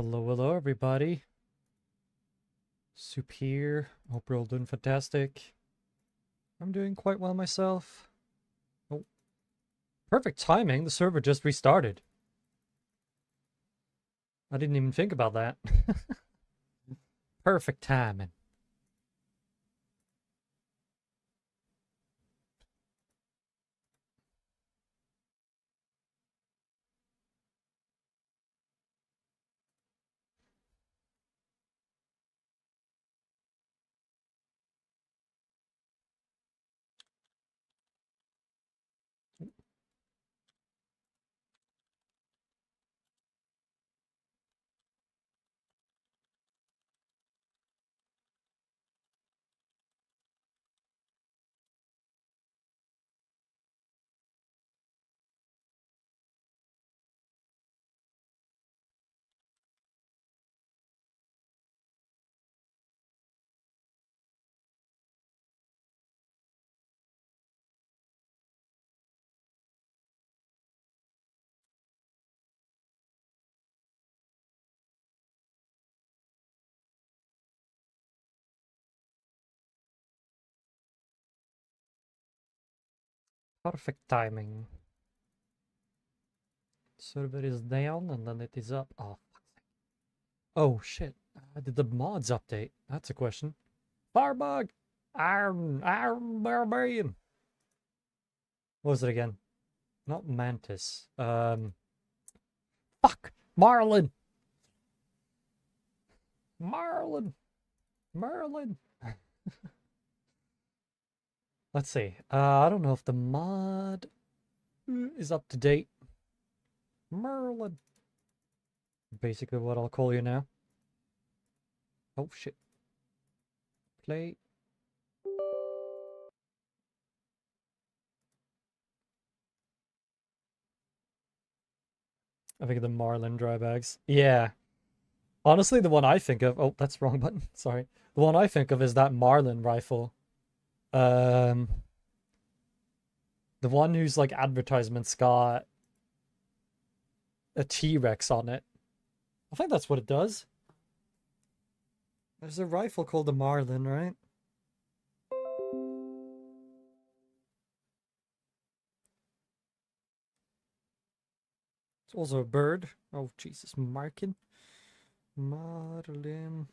Hello, hello, everybody. Soup here. Hope you're all doing fantastic. I'm doing quite well myself. Oh, perfect timing. The server just restarted. I didn't even think about that. Perfect timing. Perfect timing. Server is down and then it is up. Oh, fuck's sake. Oh shit. Did the mods update? That's a question. Firebug! Iron Barbarian! What was it again? Not Mantis. Fuck! Marlin! Marlin! Merlin! Let's see. I don't know if the mod is up to date. Merlin. Basically what I'll call you now. Oh shit. Play. I think of the Marlin dry bags. Yeah. Honestly, the one I think of... Oh, that's wrong button. Sorry. The one I think of is that Marlin rifle. The one whose, like, advertisements got a T-Rex on it. I think that's what it does. There's a rifle called the Marlin, right? It's also a bird. Oh, Jesus. Markin. Marlin.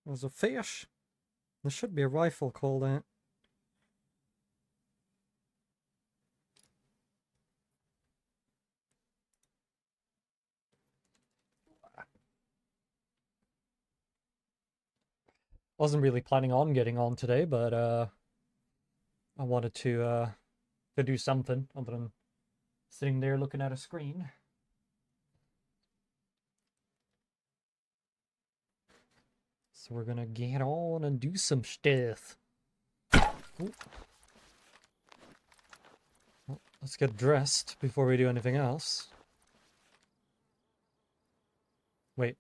There's a fish. There should be a rifle called that. Wasn't really planning on getting on today, but I wanted to do something other than sitting there looking at a screen. So we're gonna get on and do some stuff. Ooh. Well, let's get dressed before we do anything else. Wait.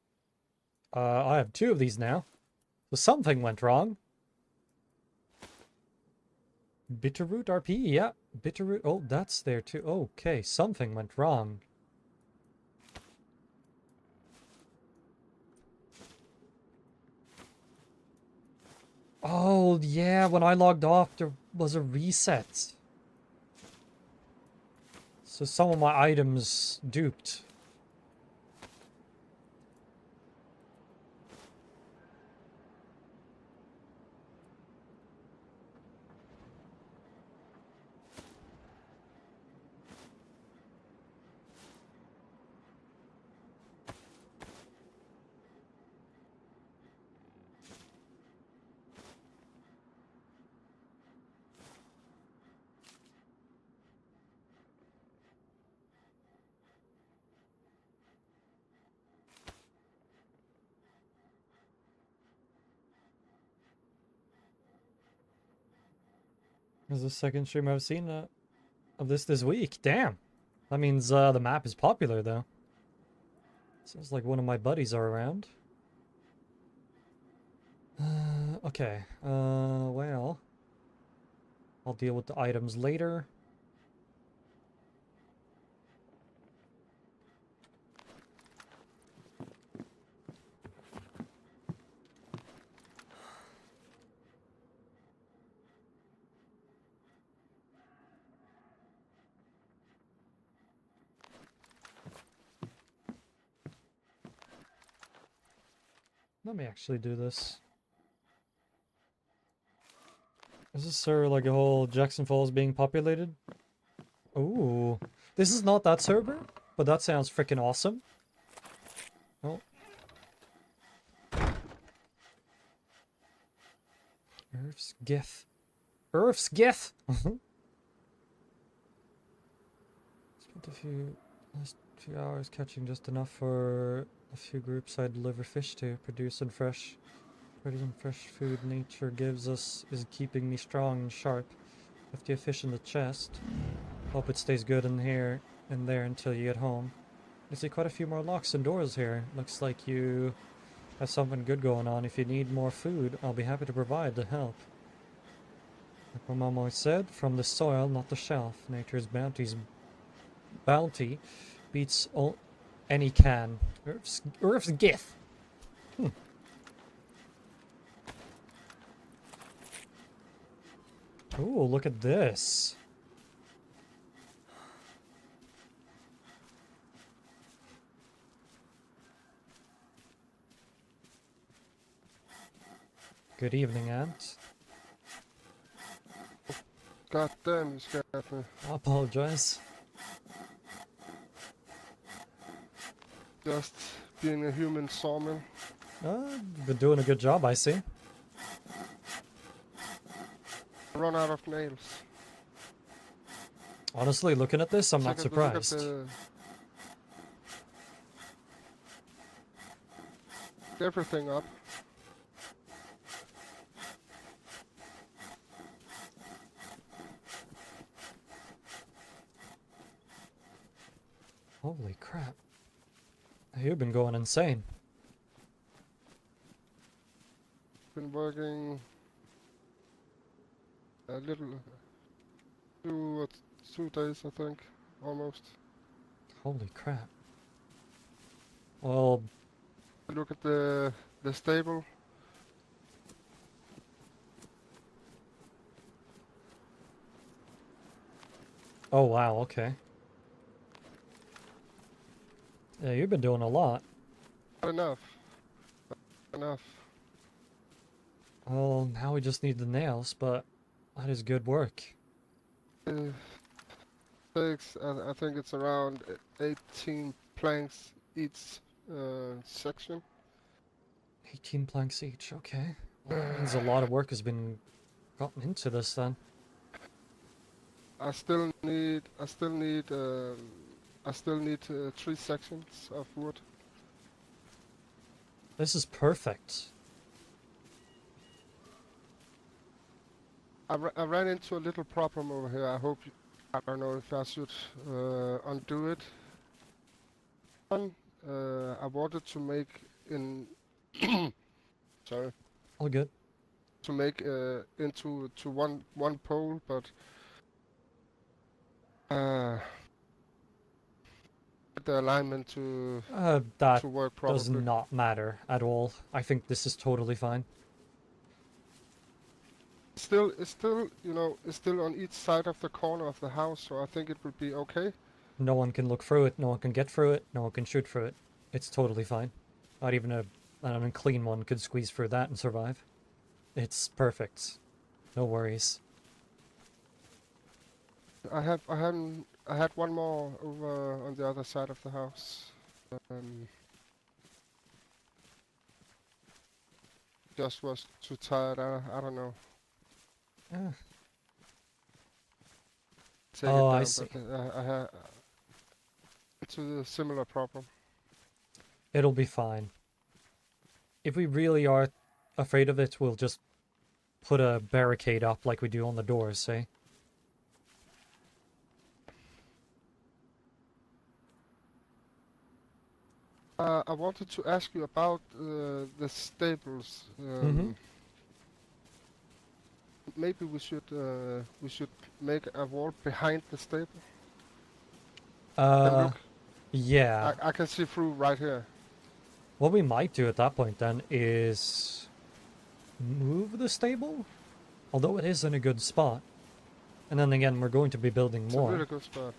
I have two of these now. So something went wrong. Bitterroot RP, yeah. Bitterroot, oh, that's there too. Okay, something went wrong. Oh, yeah, when I logged off, there was a reset. So some of my items duped. This is the second stream I've seen of this week. Damn. That means the map is popular, though. Sounds like one of my buddies are around. Okay. Well. I'll deal with the items later. Let me actually do this. Is this sort of like a whole Jackson Falls being populated? Ooh. This is not that server, but that sounds freaking awesome. Oh. Earth's Gith. Earth's Gith! Spent last few hours catching just enough for a few groups I deliver fish to. Producing fresh food nature gives us is keeping me strong and sharp. 50 fish in the chest. Hope it stays good in there until you get home. I see quite a few more locks and doors here. Looks like you have something good going on. If you need more food, I'll be happy to provide to help. Like my mom always said, from the soil, not the shelf. Nature's bounty beats any can. Earth's Gith. Ooh, look at this. Good evening, Aunt. God damn, you scared me. I apologize. Just being a human sawmill. You've been doing a good job, I see. Run out of nails. Honestly, looking at this, I'm not surprised. Everything up. Holy crap. You've been going insane. Been working a little, 2 days I think, almost. Holy crap. Well, Look at the stable. oh wow, okay. Yeah, you've been doing a lot. Enough. Enough. Well, now we just need the nails, but that is good work. Takes, I think it's around 18 planks each section. 18 planks each, okay. Well, that means a lot of work has been gotten into this then. I still need 3 sections of wood. This is perfect. I ran into a little problem over here. I don't know if I should undo it. I wanted to make sorry. All good. To make into one pole, but the alignment to That work does properly. not matter at all. I think this is totally fine. It's still, you know, it's still on each side of the corner of the house, so I think it would be okay. No one can look through it, no one can get through it, no one can shoot through it. It's totally fine. Not even an unclean one could squeeze through that and survive. It's perfect. No worries. I had one more over on the other side of the house. Just was too tired. I don't know. Ah. Take Oh, it down, I see. But, I had it's a similar problem. It'll be fine. If we really are afraid of it, we'll just put a barricade up like we do on the doors, say. I wanted to ask you about the stables. Maybe we should make a wall behind the stable. Look, Yeah. I can see through right here. What we might do at that point then is move the stable, although it is in a good spot. And then again, we're going to be building It's more. a really good spot.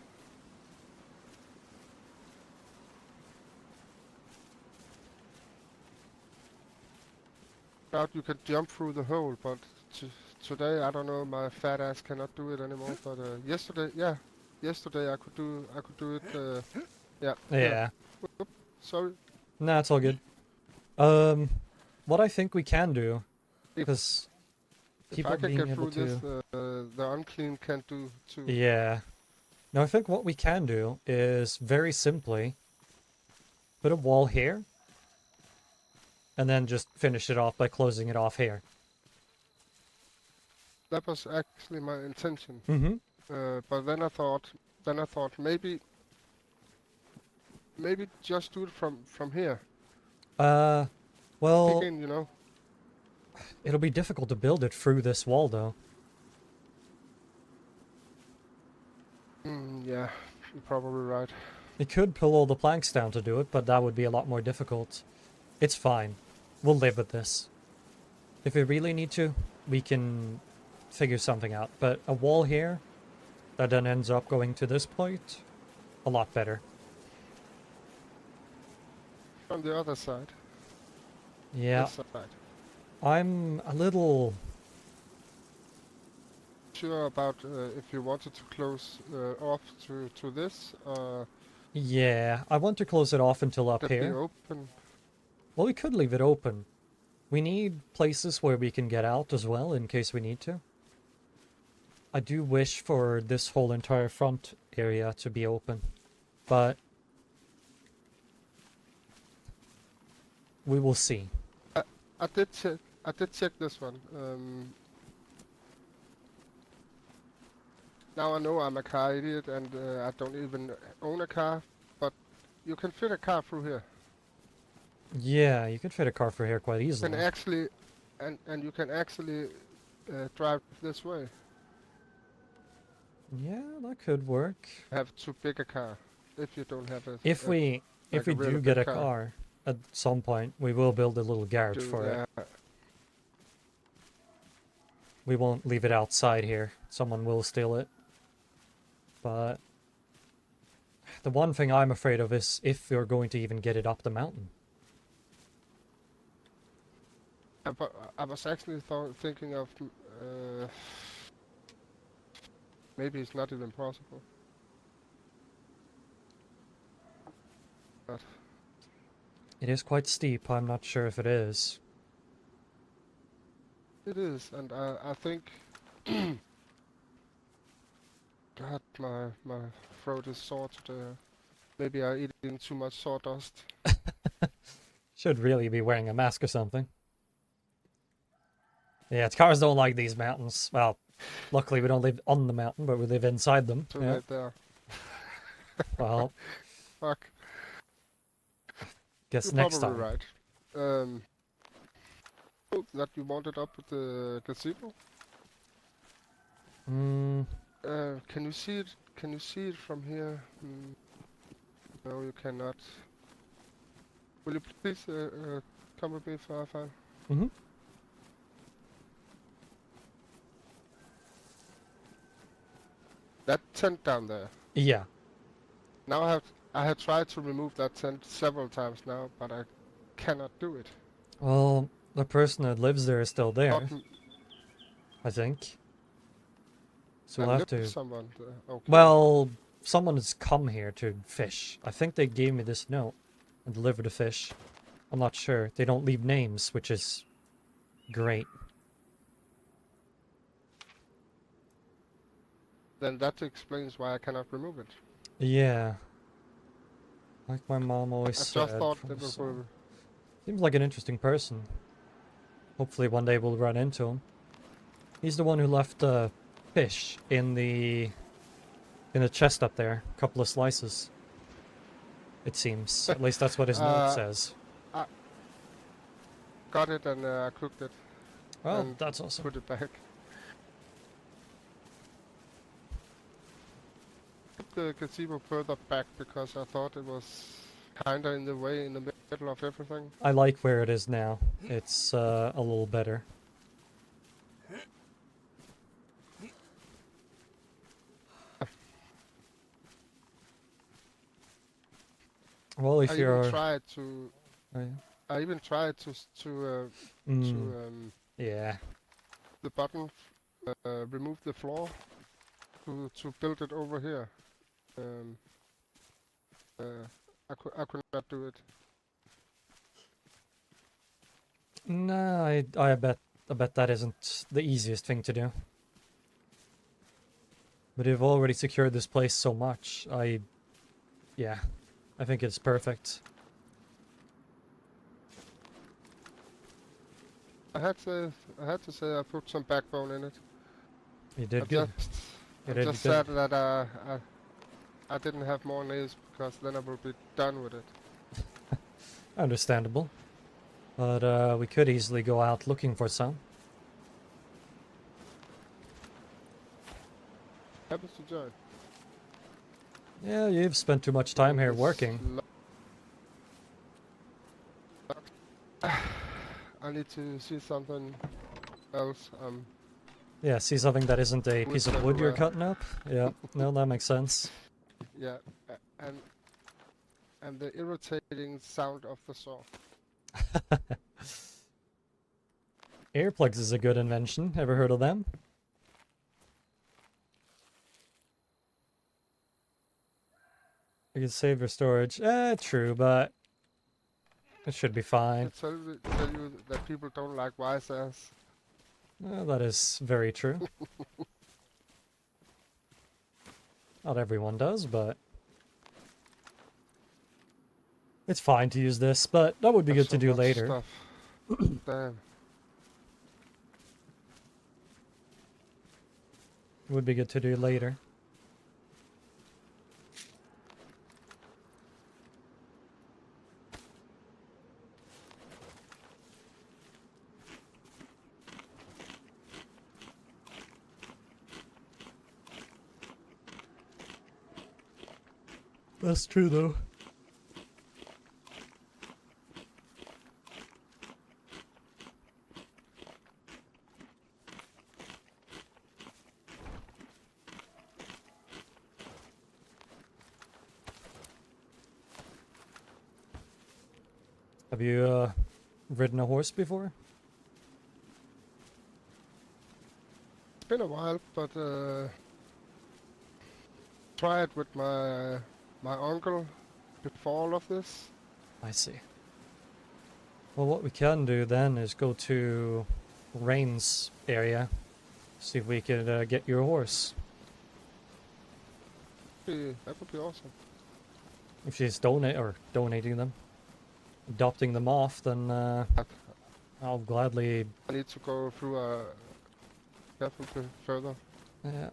out you could jump through the hole, but today I don't know. My fat ass cannot do it anymore. But yesterday I could do it. Yeah. Here. Yeah. Whoop, sorry. Nah, it's all good. What I think we can do, If because if I people can being get able through this, to... the unclean can do too. Yeah. No, I think what we can do is very simply put a wall here, and then just finish it off by closing it off here. That was actually my intention. Mm-hmm. But then I thought maybe just do it from here. Well, Dig in, you know. it'll be difficult to build it through this wall, though. Yeah, you're probably right. You could pull all the planks down to do it, but that would be a lot more difficult. It's fine. We'll live with this. If we really need to, we can figure something out. But a wall here that then ends up going to this point, a lot better. From the other side. Yeah, This side. I'm a little... Sure about if you wanted to close off to this. Yeah, I want to close it off until up That be here. open. Well, we could leave it open. We need places where we can get out as well, in case we need to. I do wish for this whole entire front area to be open, but we will see. I did check this one. Now I know I'm a car idiot and I don't even own a car, but you can fit a car through here. Yeah, you could fit a car through here quite You easily. can actually, and you can actually drive this way. Yeah, that could work. Have too big a car if you don't have a. If we like a really do get big a car. car at some point, we will build a little garage for it. Yeah. We won't leave it outside here. Someone will steal it. But the one thing I'm afraid of is if we're going to even get it up the mountain. But I was actually thinking of maybe it's not even possible. But It is quite steep. I'm not sure if it is. it is, and I think. God, my throat is sore today. Maybe I eating too much sawdust. Should really be wearing a mask or something. Yeah, cars don't like these mountains. Well, luckily we don't live on the mountain, but we live inside them. Too Yeah. late there. Well, Fuck. guess You're next probably time. right. Oh, that you wanted up at the gazebo? Mm, Can you see it? Can you see it from here? No, you cannot. Will you please come with me, Farfar? mm-hmm. That tent down there. Yeah. Now I have tried to remove that tent several times now, but I cannot do it. Well, the person that lives there is still there, Not I think. So I we'll have lived to... with someone there. Okay. Well, someone has come here to fish. I think they gave me this note and delivered the fish. I'm not sure. They don't leave names, which is great. Then that explains why I cannot remove it. Yeah. Like my mom always I said. just thought from that the was song. Seems like an interesting person. Hopefully one day we'll run into him. He's the one who left the fish in the chest up there. A couple of slices. It seems. At least that's what his note says. got it and I cooked it. Well, and that's awesome. Put it back. Put the gazebo further back because I thought it was kinda in the way in the middle of everything. I like where it is now. It's a little better. Well, if I you're... even tried to. Oh, yeah. I even tried to Mm, yeah. the button remove the floor to build it over here. Um, I could not do it. No, I bet that isn't the easiest thing to do. But you've already secured this place so much. Yeah, I think it's perfect. I had to say I put some backbone in it. You I'm did good. just You I'm did just good. sad that I didn't have more nails because then I would be done with it. Understandable. But we could easily go out looking for some. Happens to join. Yeah, you've spent too much time Oh, here this working. I need to see something else. Yeah, see something that isn't a piece Woods of wood you're everywhere. cutting up? Yeah, no, that makes sense. Yeah, and the irritating sound of the saw. Earplugs is a good invention. Ever heard of them? You can save your storage. True, but it should be They fine. tell you that people don't like wise ass. That is very true. Not everyone does, but it's fine to use this, but that would be There's good to so do much later. stuff. Damn. Would be good to do later. That's true, though. Have you ridden a horse before? It's been a while, but tried with my uncle before all of this. I see. Well, what we can do then is go to Rain's area, see if we could get your horse. That would be awesome. If she's donating them, adopting them off, then I'll gladly. I need to go through a careful bit further. Yeah.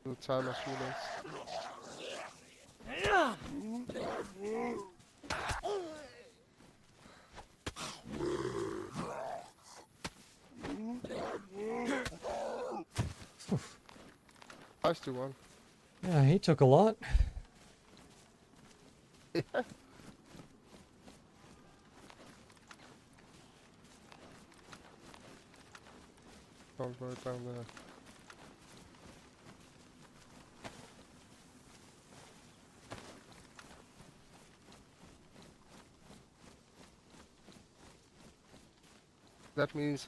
To tie my shoelace. Feisty one. Yeah, he took a lot. Don't right down there. That means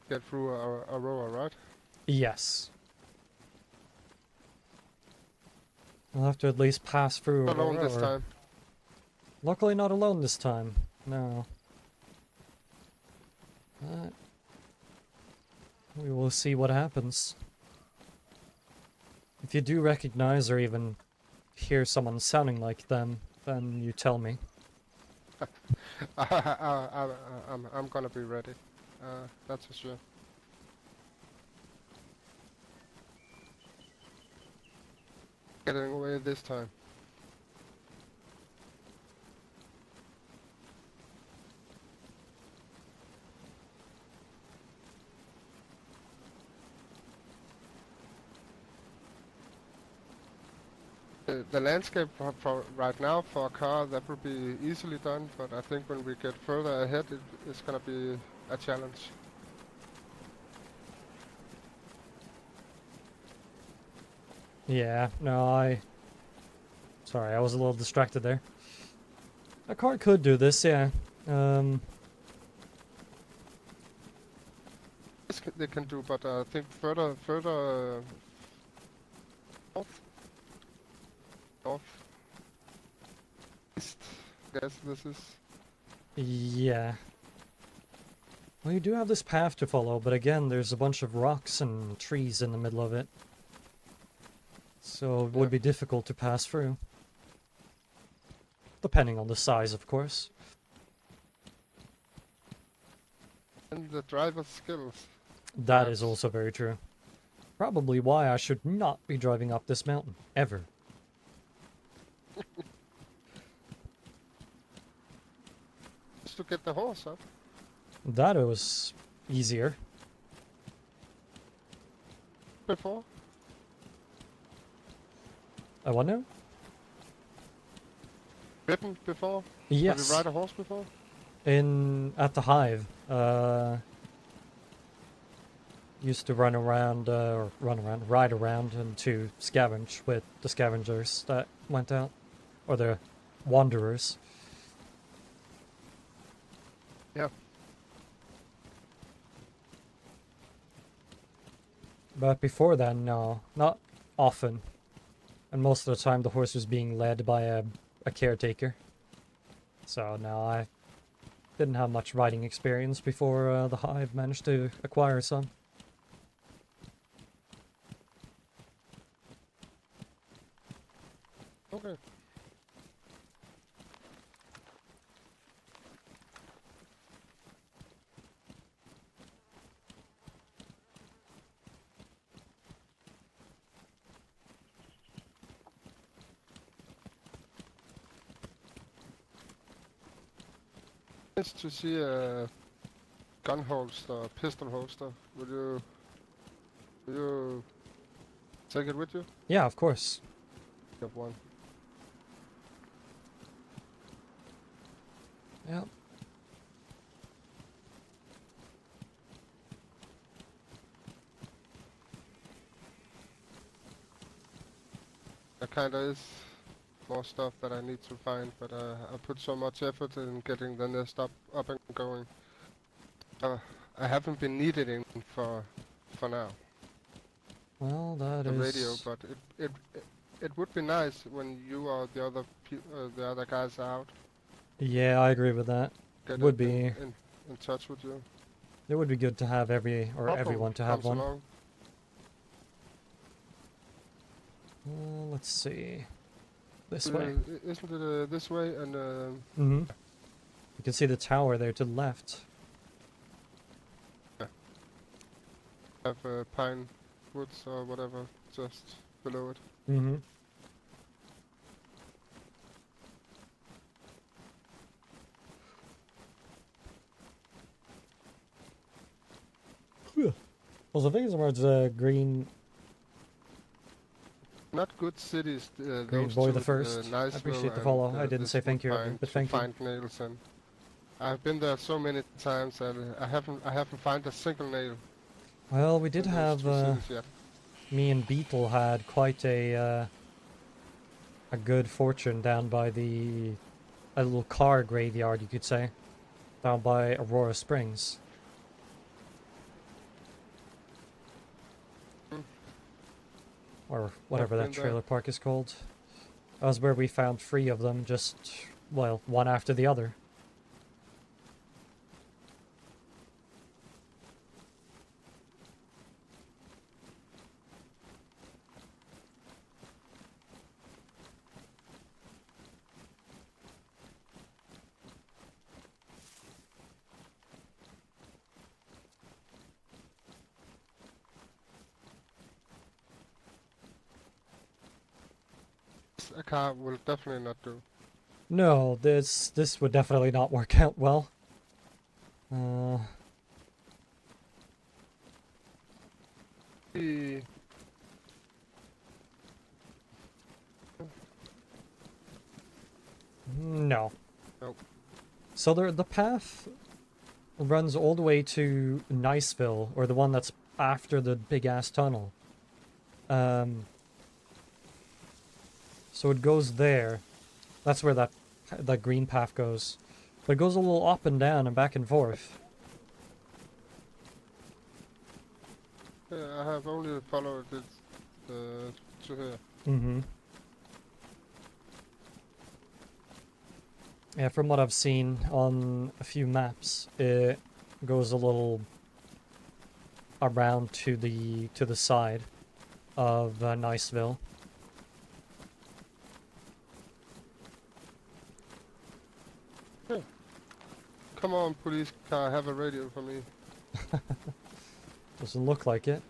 get through Aurora, right? Yes. We'll have to at least pass through Not alone Aurora, this or- time. Luckily not alone this time. No. But we will see what happens. If you do recognize or even hear someone sounding like them, then you tell me. I'm gonna be ready. That's for sure. Getting away this time. The landscape for right now for a car, that would be easily done, but I think when we get further ahead it's gonna be a challenge. Yeah, no, I Sorry, I was a little distracted there. A car could do this, yeah. This they can do, but I think further north, north, east. I guess this is. Yeah. Well, you do have this path to follow, but again, there's a bunch of rocks and trees in the middle of it. So it would be difficult to pass through. Depending on the size, of course. And the driver's skills. That is also very true. Probably why I should not be driving up this mountain, ever. Just to get the horse up. That was easier. Before? I wonder? Ridden before? Yes. Have you ride a horse before? At the hive. Used to ride around and to scavenge with the scavengers that went out. Or the wanderers. Yeah. But before then, no. Not often. And most of the time the horse was being led by a caretaker. So no, I didn't have much riding experience before the hive managed to acquire some. Okay. Nice to see a gun holster, pistol holster. Will you take it with you? Yeah, of course. You have one. Yep. There kinda is more stuff that I need to find, but I put so much effort in getting the nest up and going. I haven't been needing for now. Well, that The is... radio, but it would be nice when you or the other guys are out. Yeah, I agree with that. Get Would it be... in touch with you. It would be good to have everyone to have comes one. along. Let's see. This way. Isn't it this way? And Mm-hmm. You can see the tower there to the left. have pine woods or whatever just below it. Mm-hmm. Well, the thing is about green... Not good cities. Green those boy two, the first. I appreciate the follow. I didn't say thank you, but thank you. Find nails and I've been there so many times and I haven't found a single nail. Well, we did have me and Beetle had quite a good fortune down by a little car graveyard, you could say, down by Aurora Springs. Or whatever that trailer park is called. That was where we found 3 of them, just, well, one after the other. A car will definitely not do. No, this would definitely not work out well. No. Nope. So the path runs all the way to Niceville, or the one that's after the big ass tunnel. So it goes there. That's where that green path goes. But it goes a little up and down and back and forth. Yeah, I have only followed it to here. Mm-hmm. Yeah, from what I've seen on a few maps, it goes a little around to the side of Niceville. Yeah. Come on, police car, have a radio for me. Doesn't look like it.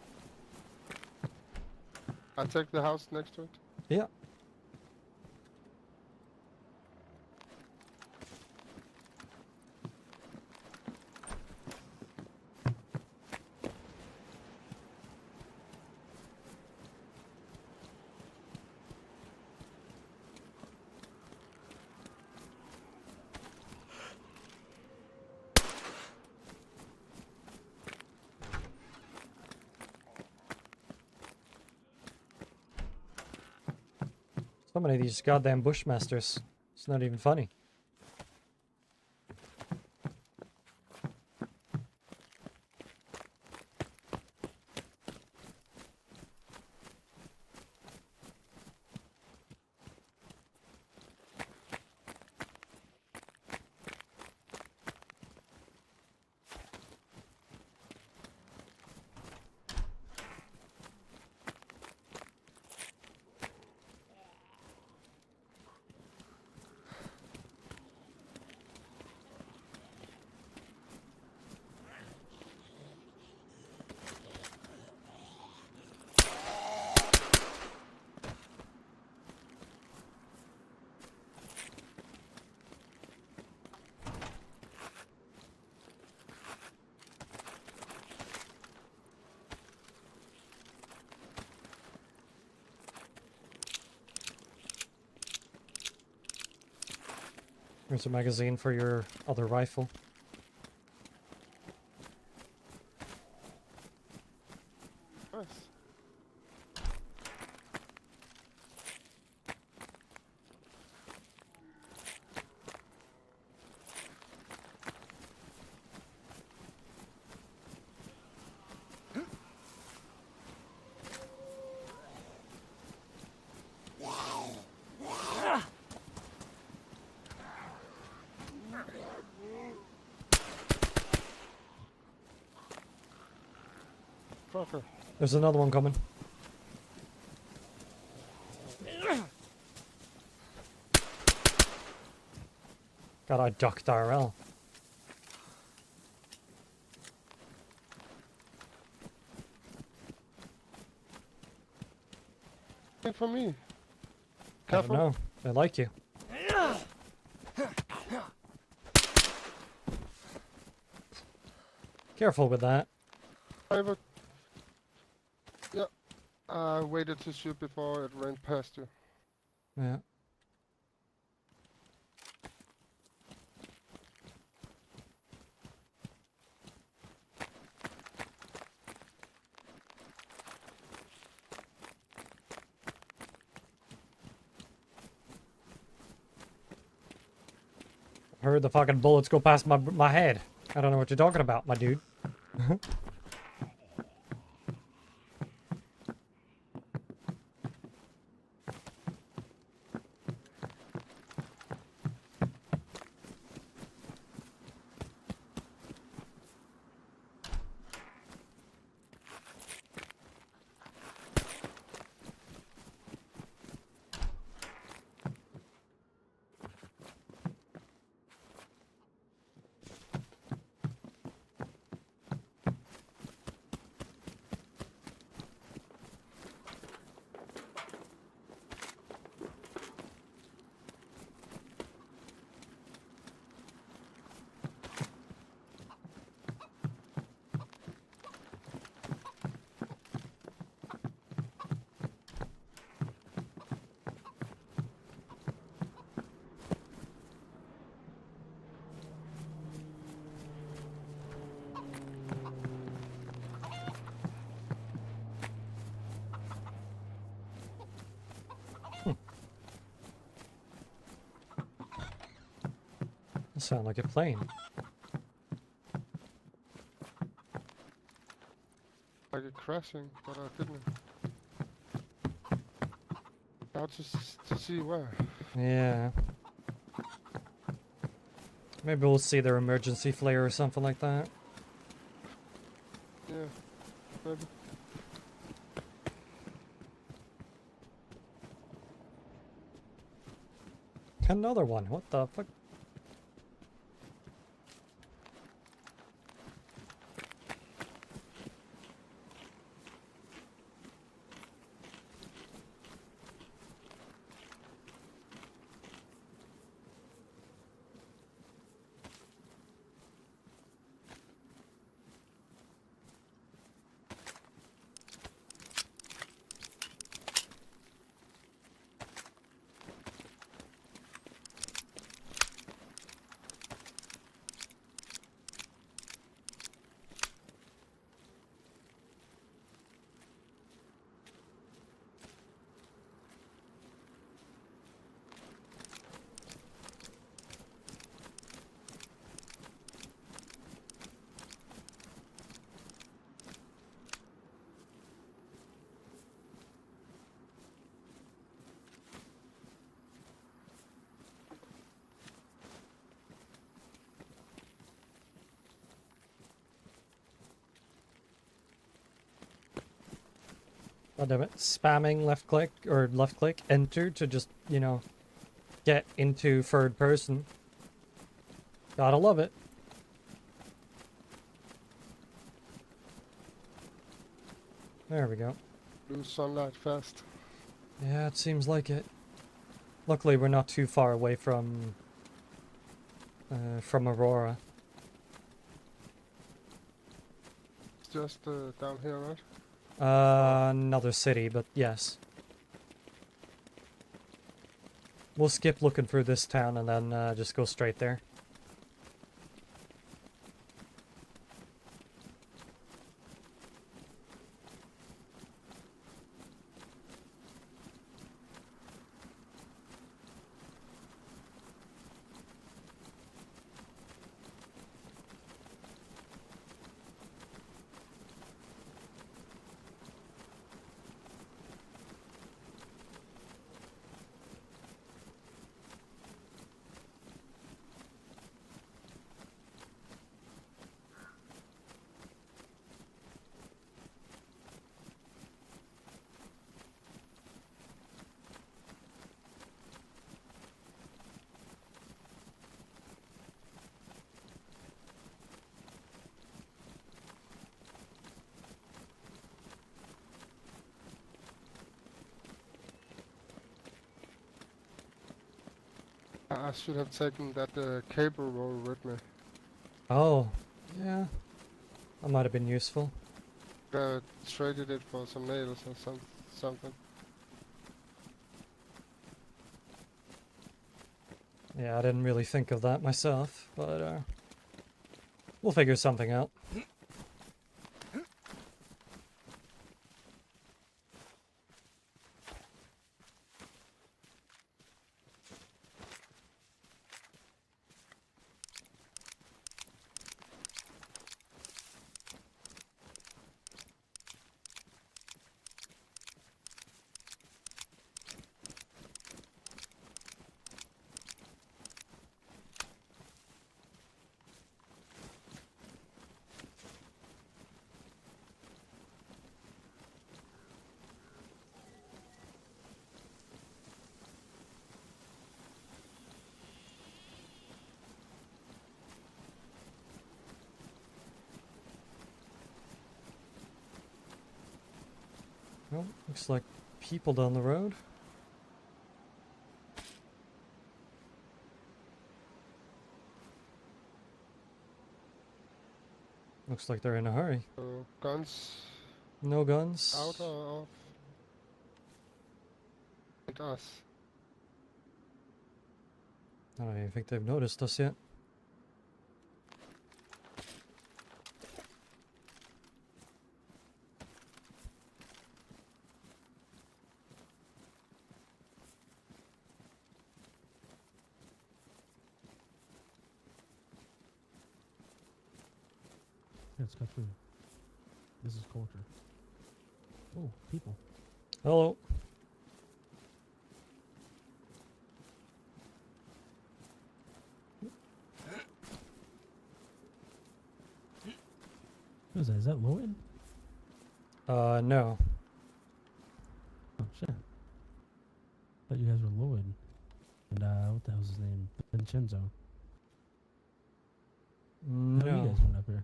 I take the house next to it. Yeah. So many of these goddamn bushmasters. It's not even funny. Here's a magazine for your other rifle. Nice. Fucker. There's another one coming. God, I ducked IRL. Wait for me. I don't Careful. know. They like you. Careful with that. Yeah. I waited to shoot before it ran past you. Yeah. I heard the fucking bullets go past my head. I don't know what you're talking about, my dude. Sound like a plane. Like it crashing, but I didn't. Now to see where. Yeah. Maybe we'll see their emergency flare or something like that. Yeah, maybe. Another one. What the fuck? God damn it. Spamming left click or left click enter to just, you know, get into third person. Gotta love it. There we go. Lose sunlight fast. Yeah, it seems like it. Luckily, we're not too far away from Aurora. It's just down here, right? Another city, but yes. We'll skip looking through this town and then just go straight there. I should have taken that cable roll with me. Oh, yeah. That might have been useful. Traded it for some nails or something. Yeah, I didn't really think of that myself, but we'll figure something out. Well, looks like people down the road. Looks like they're in a hurry. So guns No guns. out or off? It does. I don't even think they've noticed us yet. Let's cut through. This is culture. Oh, people. Hello. What is that? Is that Lloyd? No. Oh, shit. Thought you guys were Lloyd. And, what the hell's his name? Vincenzo. How are you No. guys doing up here?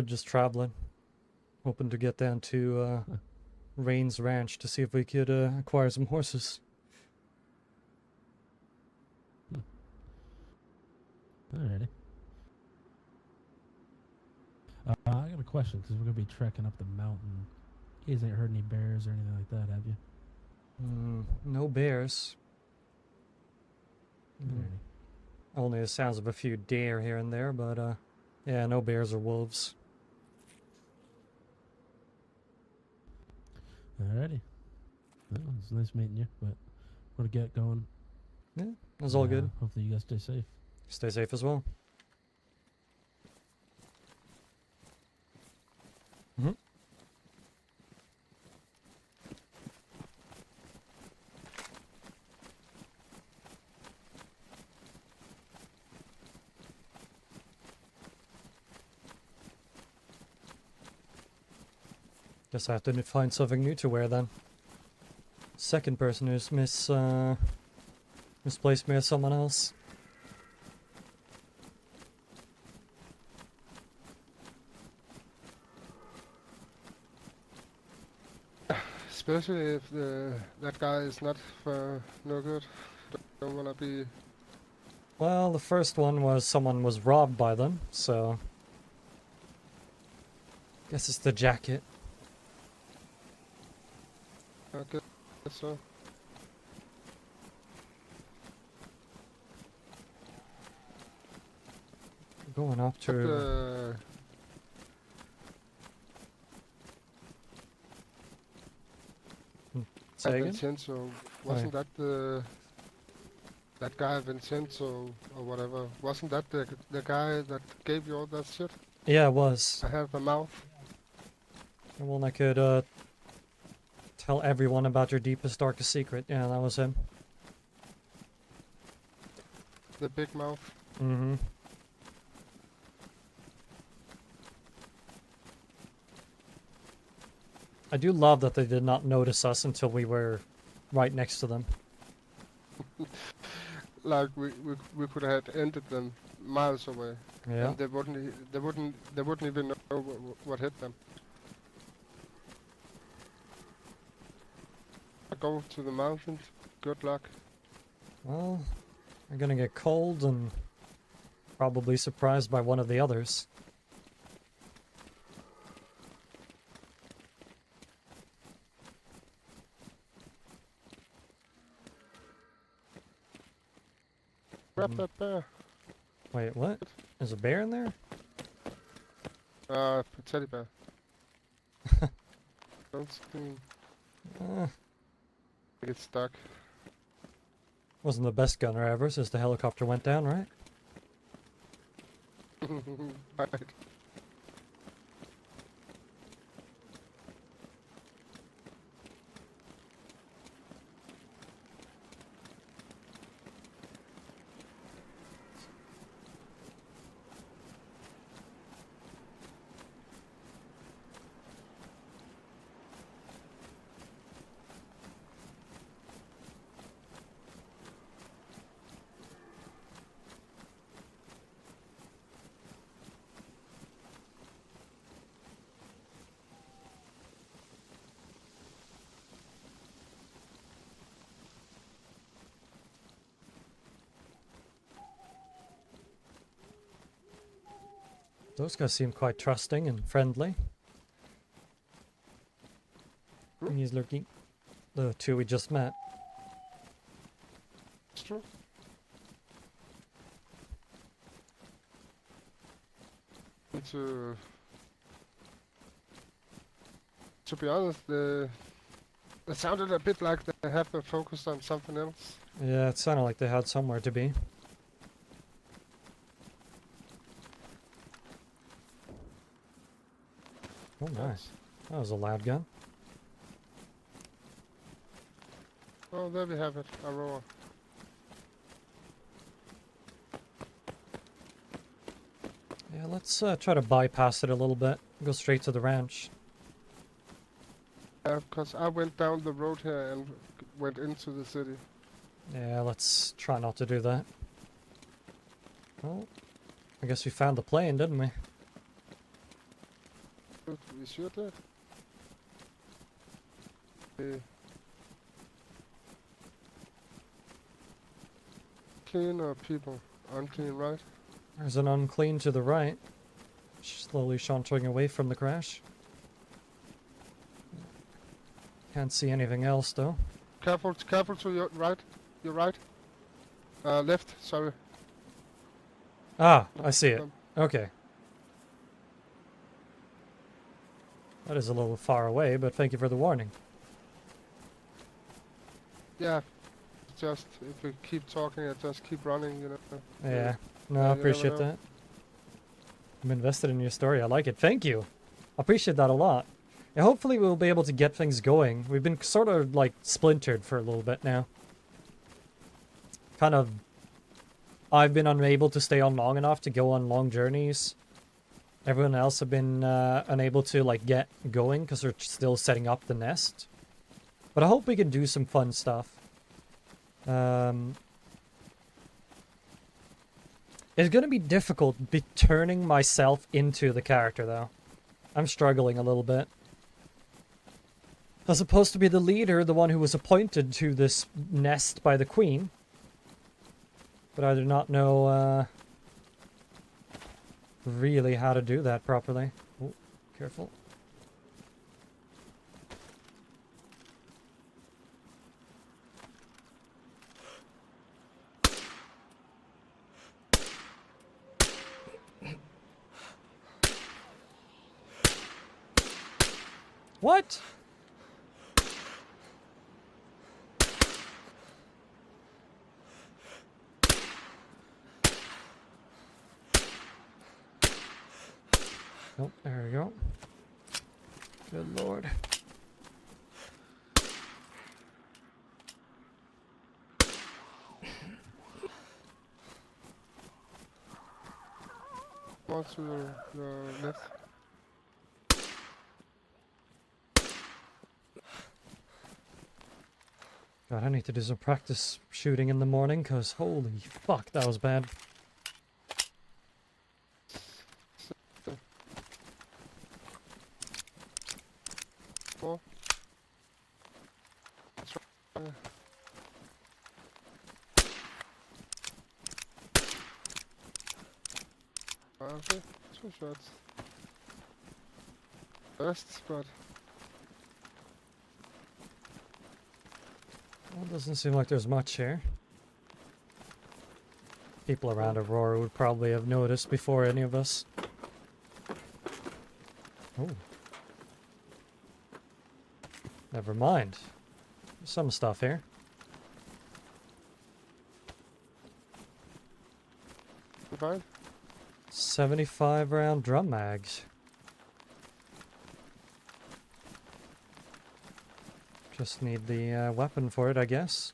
Just traveling. Hoping to get down to, Rain's Ranch to see if we could, acquire some horses. Alrighty. I got a question, because we're going to be trekking up the mountain. You guys ain't heard any bears or anything like that, have you? No bears. Alrighty. Only the sounds of a few deer here and there, but, yeah, no bears or wolves. Alrighty. Well, it's nice meeting you, but we're going to get going. Yeah, that's all good. Hopefully you guys stay safe. Stay safe as well. Mm-hmm. Guess I have to find something new to wear then. Second person who's misplaced me as someone else. Especially if that guy is not for no good. Don't wanna be. Well, the first one was someone was robbed by them, so guess it's the jacket. I guess so. Going up But, to say again? Vincenzo, wasn't that that guy Vincenzo or whatever? Wasn't that the guy that gave you all that shit? Yeah, it was. I have a mouth. The one that could tell everyone about your deepest, darkest secret. Yeah, that was him. The big mouth. Mm-hmm. I do love that they did not notice us until we were right next to them. Like we could have ended them miles away, Yeah. and they wouldn't even know what hit them. Go to the mountains. Good luck. Well, we're gonna get cold and probably surprised by one of the others. Grab that bear. Wait, what? There's a bear in there? Teddy bear. Don't scream. Uh, I get stuck. wasn't the best gunner ever since the helicopter went down, right? Right. Those guys seem quite trusting and friendly. And he's looking. The two we just met. It's true. And to be honest, it sounded a bit like they have been focused on something else. Yeah, it sounded like they had somewhere to be. Oh my, Nice. that was a loud gun. Oh, there we have it. Aurora. Yeah, let's try to bypass it a little bit. Go straight to the ranch. Yeah, because I went down the road here and went into the city. Yeah, let's try not to do that. Well, I guess we found the plane, didn't we? We sure did. Clean or people? Unclean, right? There's an unclean to the right. Slowly sauntering away from the crash. Can't see anything else, though. Careful to your right. Your right. Left, sorry. Ah, I see it. Okay. That is a little far away, but thank you for the warning. Yeah, just if we keep talking and just keep running, you know. Yeah, no, Yeah, I you never appreciate know. that. I'm invested in your story. I like it. Thank you. I appreciate that a lot. And hopefully we'll be able to get things going. We've been sort of like splintered for a little bit now. Kind of, I've been unable to stay on long enough to go on long journeys. Everyone else have been unable to like get going because they're still setting up the nest. But I hope we can do some fun stuff. It's going to be difficult turning myself into the character, though. I'm struggling a little bit. I was supposed to be the leader, the one who was appointed to this nest by the queen. But I do not know really how to do that properly. Oh, careful. What? Oh, there we go. Good lord. More to your left. God, I need to do some practice shooting in the morning, because holy fuck, that was bad. More. Okay, 2 shots. Best, but Well, it doesn't seem like there's much here. People around Aurora would probably have noticed before any of us. Oh. Never mind. There's some stuff here. you fine? 75 round drum mags. Just need the weapon for it, I guess.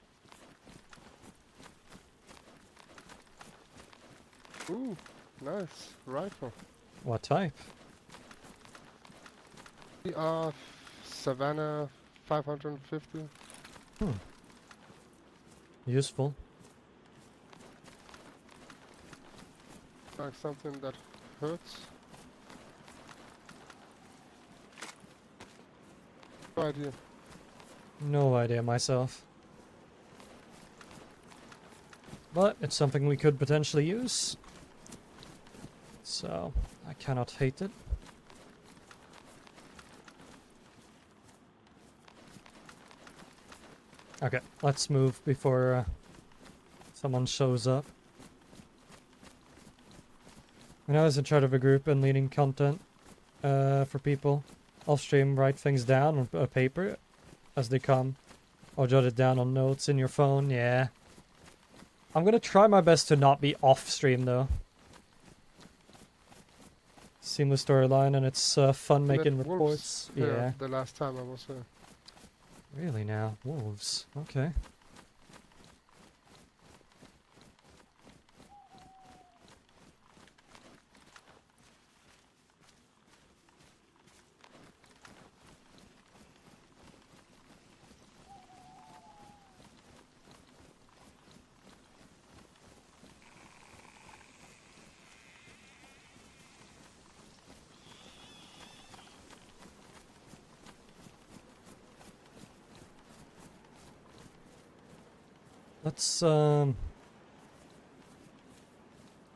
Ooh, nice rifle. What type? ER Savannah 550. Useful. Like something that hurts. No idea. No idea myself. But it's something we could potentially use. So, I cannot hate it. Okay, let's move before someone shows up. When I was in charge of a group and leading content for people, I'll stream, write things down on a paper as they come, or jot it down on notes in your phone. Yeah. I'm gonna try my best to not be off stream though. Seamless storyline, and it's fun Met making wolves reports. here Yeah. the last time I was here. Really now? Wolves. Okay.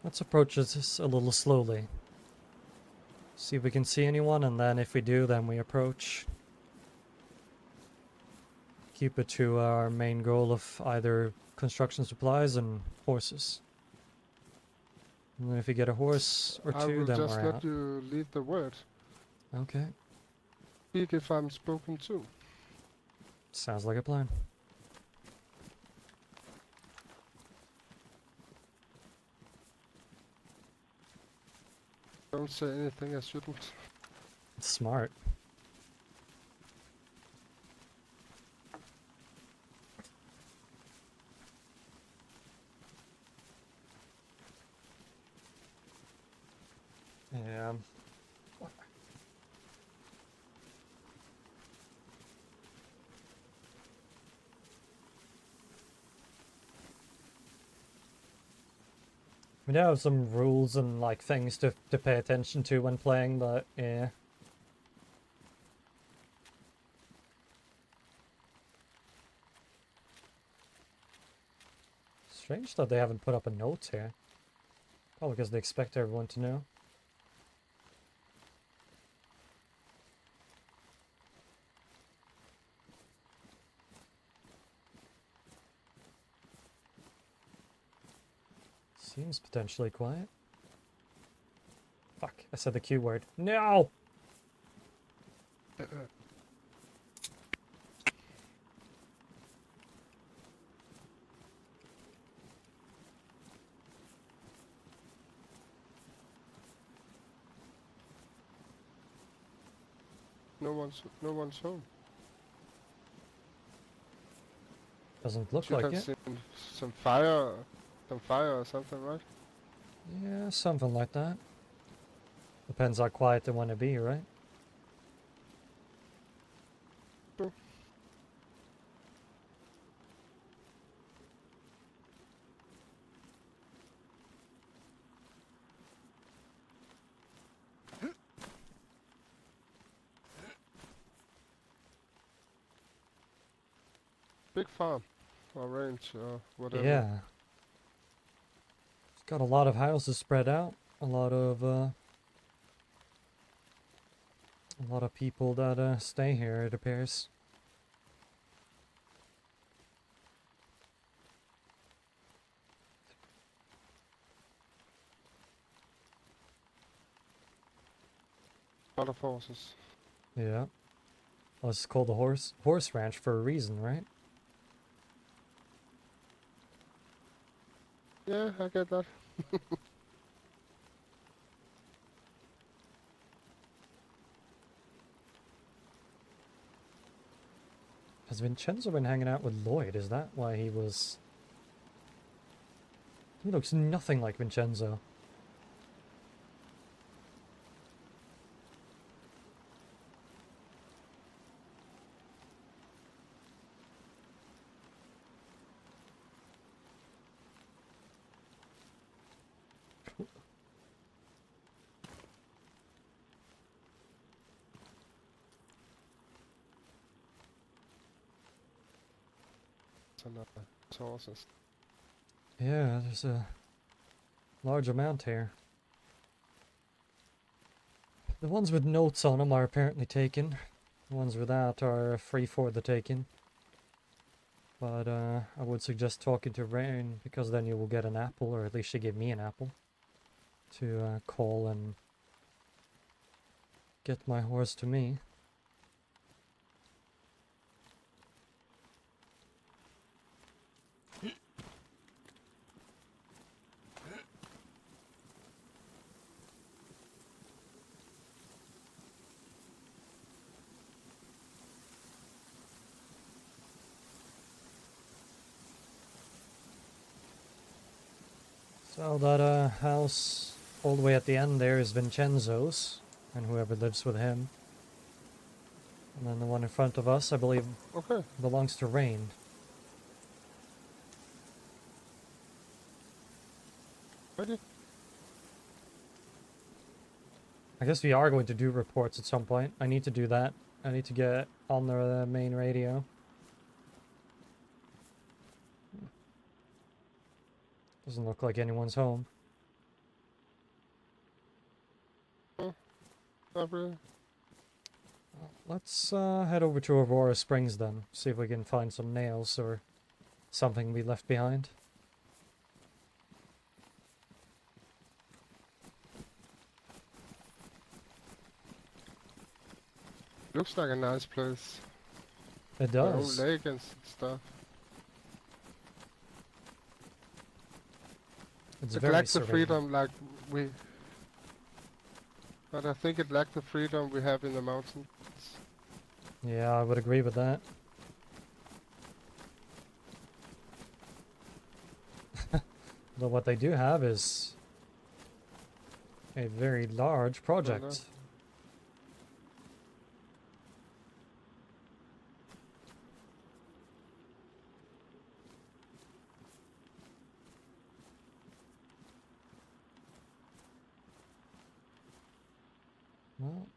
Let's approach this a little slowly. See if we can see anyone, and then if we do, then we approach. Keep it to our main goal of either construction supplies and horses. And then if we get a horse or I two, will then just we're let out. you leave the word. Okay. Speak if I'm spoken to. Sounds like a plan. Don't say anything I shouldn't. It's smart. Yeah. We do have some rules and like things to pay attention to when playing, but yeah. Strange that they haven't put up a note here. Probably because they expect everyone to know. Seems potentially quiet. Fuck, I said the Q word. No! No one's home. Doesn't look Should like have it. seen some fire or something, right? Yeah, something like that. Depends how quiet they want to be, right? True. Big farm or range or whatever. Yeah. It's got a lot of houses spread out. A lot of people that stay here, it appears. A lot of horses. Yeah. Well, it's called the horse ranch for a reason, right? Yeah, I get that. Has Vincenzo been hanging out with Lloyd? Is that why he was... He looks nothing like Vincenzo. Some horses. Yeah, there's a large amount here. The ones with notes on them are apparently taken. The ones without are free for the taking. But I would suggest talking to Rain, because then you will get an apple, or at least she gave me an apple, to call and get my horse to me. So that house all the way at the end there is Vincenzo's, and whoever lives with him. And then the one in front of us, I believe, Okay. belongs to Rain. Ready? I guess we are going to do reports at some point. I need to do that. I need to get on the main radio. Doesn't look like anyone's home. Not really. Let's head over to Aurora Springs then. See if we can find some nails or something we left behind. Looks like a nice place. It Their own does. lake and stuff. It's It very lacked the serene. freedom like we... But I think it lacked the freedom we have in the mountains. Yeah, I would agree with that. Though what they do have is a very large project. Well,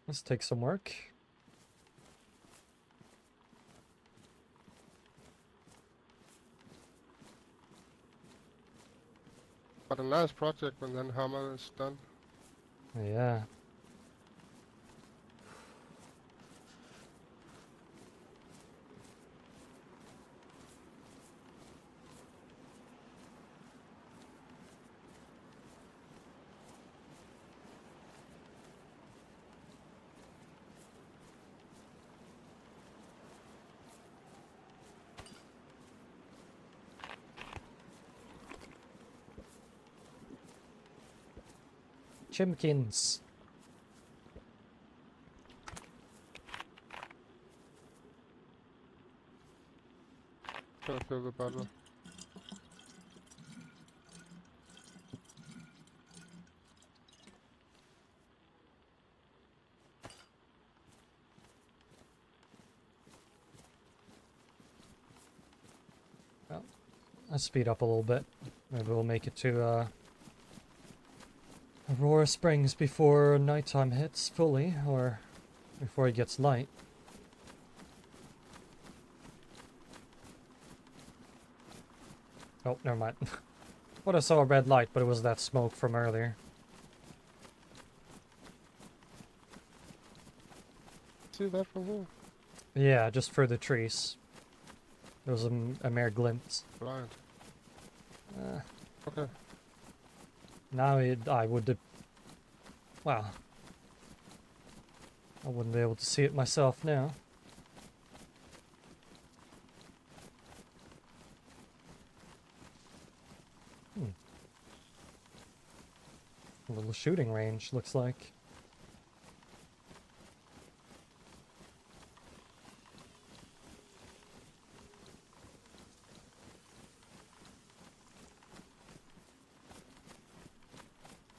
let's take some work. But a nice project when then hammer is done. Yeah. Chimkins. Can I fill the bottle? Let's speed up a little bit. Maybe we'll make it to Aurora Springs before nighttime hits fully, or before it gets light. Oh, never mind. Thought I saw a red light, but it was that smoke from earlier. See that from here? Yeah, just through the trees. There was a mere glimpse. Blind. Uh, Okay. now I would... Wow. I wouldn't be able to see it myself now. A little shooting range, looks like.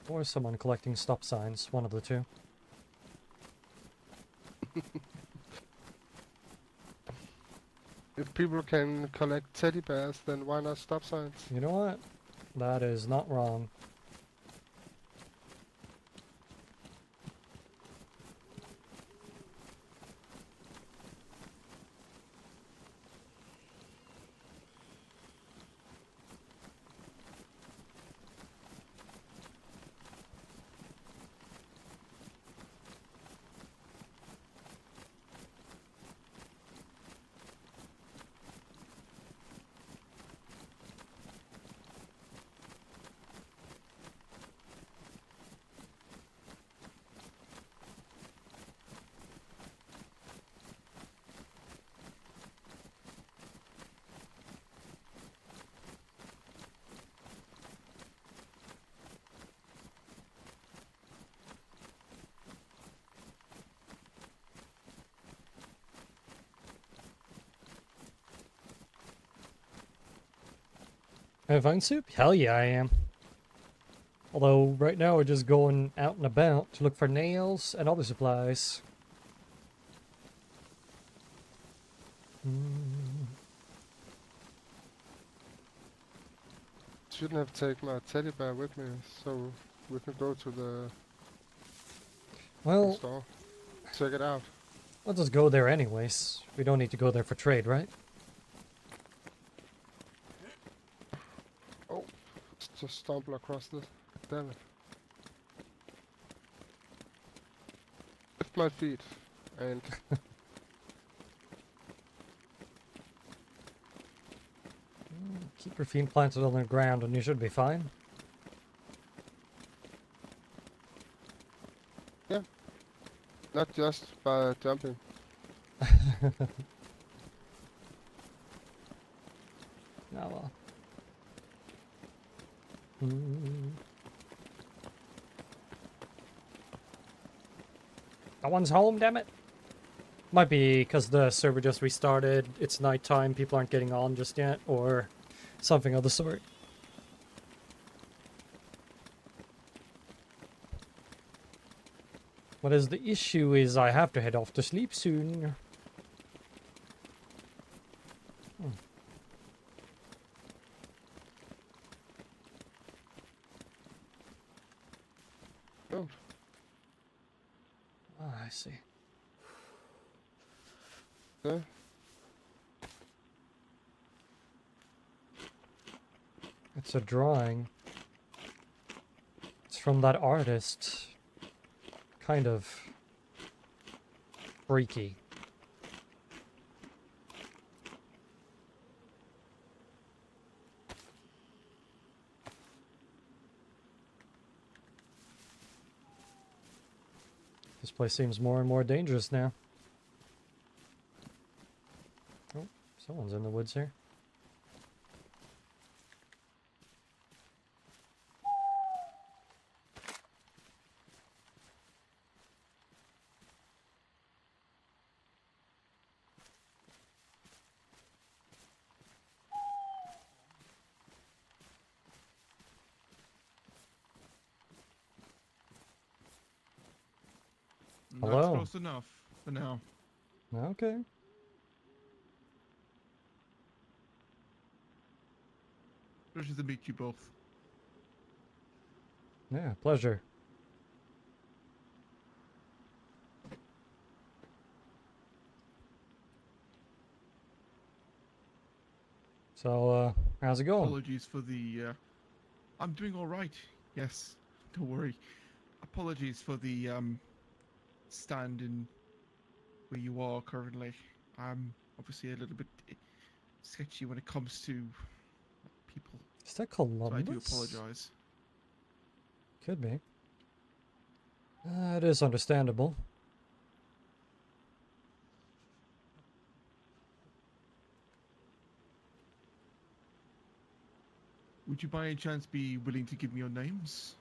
Or someone collecting stop signs, one of the two. If people can collect teddy bears, then why not stop signs? You know what? That is not wrong. Vine soup? Hell yeah, I am. Although, right now we're just going out and about to look for nails and other supplies. Shouldn't have taken my teddy bear with me, so we can go to the Well, store. Check it out. let's just go there anyways. We don't need to go there for trade, right? Oh, just stumble across this. Damn it. Lift my feet and Keep your feet planted on the ground and you should be fine. not just by jumping. Oh well. That one's home, damn it. Might be because the server just restarted, it's nighttime, people aren't getting on just yet, or something of the sort. What is the issue is I have to head off to sleep soon. Oh, Ah, I see. yeah. It's a drawing. It's from that artist. Kind of freaky. This place seems more and more dangerous now. Oh, someone's in the woods here. Hello. That's close enough for now. Okay. Pleasure to meet you both. Yeah, pleasure. So, how's it going? Apologies for the. I'm doing all right. Yes, don't worry. Apologies for the stand in where you are currently. I'm obviously a little bit sketchy when it comes to people, Is that so Columbus? I do apologize. Could be. It is understandable. Would you by any chance be willing to give me your names?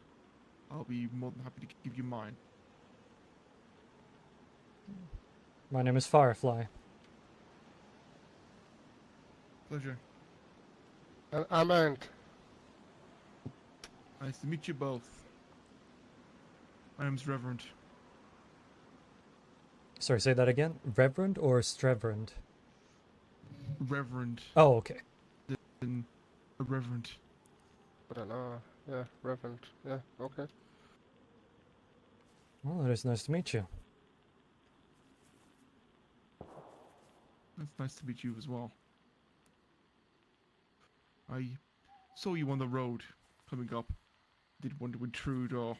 I'll be more than happy to give you mine. My name is Firefly. Pleasure. I'm Ant. Nice to meet you both. My name's Reverend. Sorry, say that again? Reverend or Streverend? Reverend. Oh, okay. And a reverend. But I know, yeah, Reverend. Yeah, okay. Well, it is nice to meet you. It's nice to meet you as well. I saw you on the road coming up. Didn't want to intrude or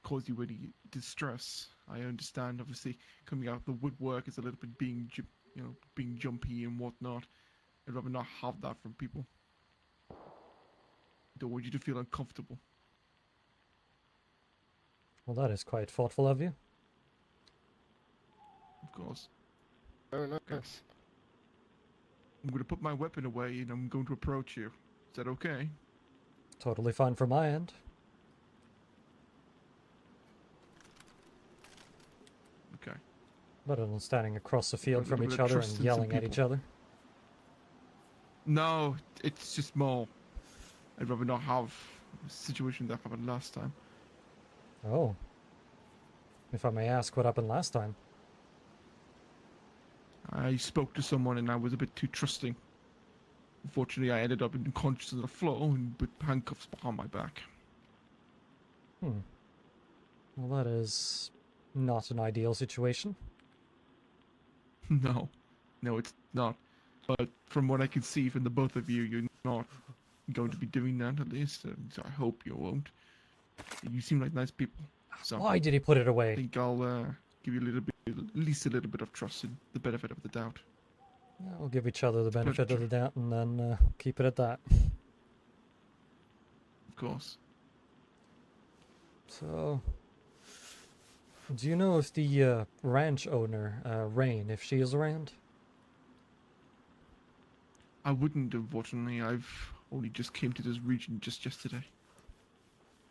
cause you any distress. I understand, obviously, coming out of the woodwork is a little bit being jumpy and whatnot. I'd rather not have that from people. Don't want you to feel uncomfortable. Well, that is quite thoughtful of you. Of course. Very nice. I'm going to put my weapon away and I'm going to approach you. Is that okay? Totally fine from my end. Okay. Better than standing across the field A from little each bit of other trust and in some yelling at people. each other. No, it's just more. I'd rather not have a situation that happened last time. Oh. If I may ask, what happened last time? I spoke to someone and I was a bit too trusting. Unfortunately, I ended up unconscious on the floor and with handcuffs behind my back. Hmm. Well, that is not an ideal situation. No, no, it's not. But from what I can see from the both of you, you're not going to be doing that at least. So I hope you won't. You seem like nice people. So Why did he put it I away? think I'll give you a little bit, at least a little bit of trust and the benefit of the doubt. Yeah, we'll give each other the a benefit of pleasure. the doubt and then keep it at that. Of course. So, do you know if the ranch owner, Rain, if she is around? I wouldn't, unfortunately. I've only just came to this region just yesterday.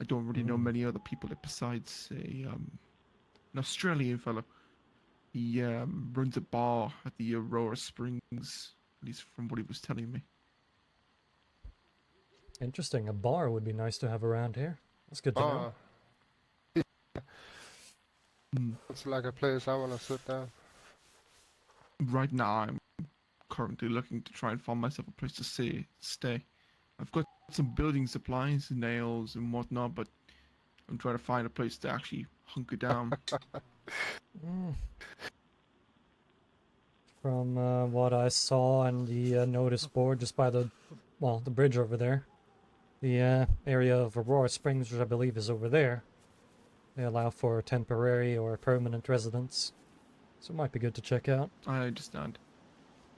I don't really know Hmm. many other people besides an Australian fellow. He runs a bar at the Aurora Springs, at least from what he was telling me. Interesting. A bar would be nice to have around here. That's good to know. Hmm. It's like a place I want to sit down. Right now, I'm currently looking to try and find myself a place to stay. I've got some building supplies, nails and whatnot, but I'm trying to find a place to actually hunker down. Mm. From what I saw on the notice board just by the, well, the bridge over there, the area of Aurora Springs, which I believe is over there, they allow for temporary or permanent residence. So it might be good to check out. I understand.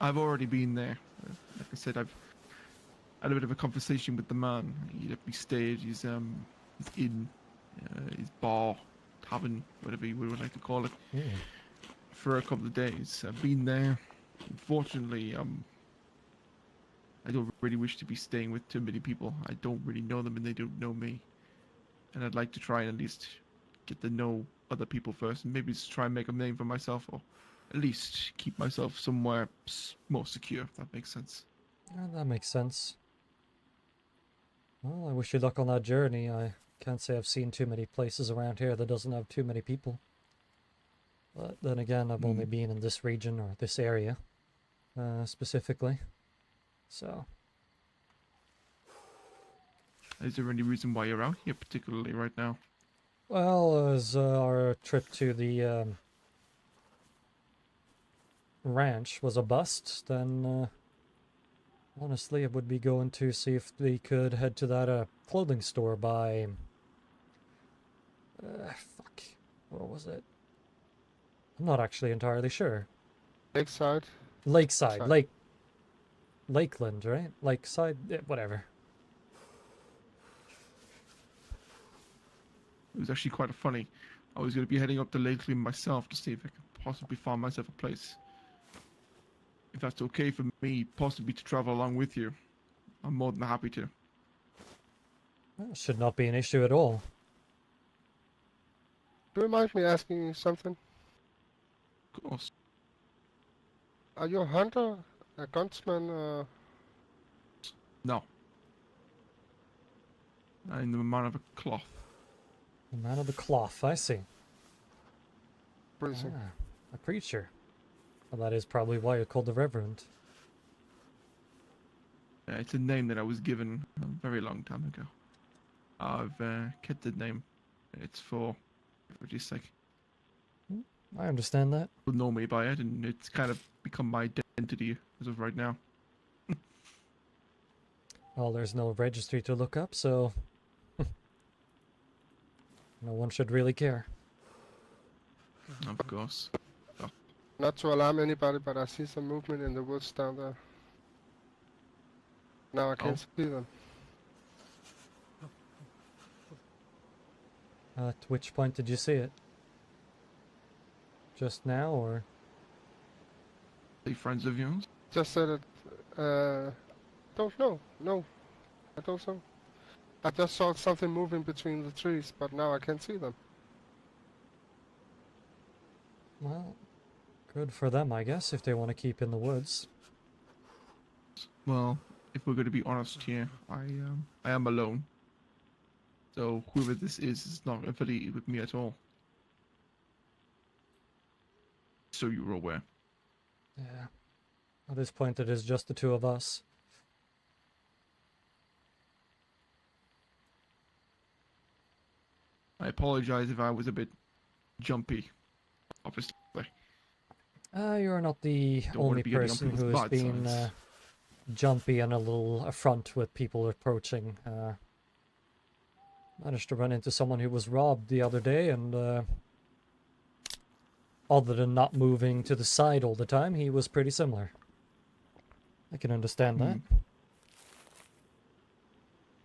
I've already been there. Like I said, I've had a bit of a conversation with the man. He let me stay at his inn, his bar, tavern, whatever you would like to call it, Mm. for a couple of days. I've been there. Unfortunately, I don't really wish to be staying with too many people. I don't really know them and they don't know me. And I'd like to try and at least get to know other people first and maybe just try and make a name for myself or at least keep myself somewhere more secure, if that makes sense. Yeah, that makes sense. Well, I wish you luck on that journey. I can't say I've seen too many places around here that doesn't have too many people. But then again, I've only been in this region or this area specifically. So, Is there any reason why you're out here particularly right now? well, as our trip to the ranch was a bust, then honestly, I would be going to see if we could head to that clothing store by. Fuck. What was it? I'm not actually entirely sure. Lakeside. Lakeside. Side. Lakeland, right? Lakeside? Whatever. It was actually quite funny. I was going to be heading up to Lakeland myself to see if I could possibly find myself a place. If that's okay for me, possibly to travel along with you, I'm more than happy to. Well, should not be an issue at all. Do you mind me asking you something? Of course. Are you a hunter, a gunsman, No. I'm the man of a cloth. The man of the cloth, I see. freezing? Ah, a preacher. Well, that is probably why you're called the Reverend. It's a name that I was given a very long time ago. I've kept the name. It's for just sake. I understand that. People know me by it, and it's kind of become my identity as of right now. Well, there's no registry to look up, so no one should really care. Of course. Not to alarm anybody, but I see some movement in the woods down there. Now I can't see them. At which point did you see it? Just now, or? Are they friends of yours? Just said it. Don't know. No, I don't know. I just saw something moving between the trees, but now I can't see them. Well, good for them, I guess, if they want to keep in the woods. Well, if we're going to be honest here, I am alone. So whoever this is not affiliated with me at all. So you're aware. Yeah. At this point, it is just the two of us. I apologize if I was a bit jumpy, obviously. You're not the Don't wanna only be getting on person people's who has bad been sides. jumpy and a little affront with people approaching. Managed to run into someone who was robbed the other day, and other than not moving to the side all the time, he was pretty similar. I can understand that.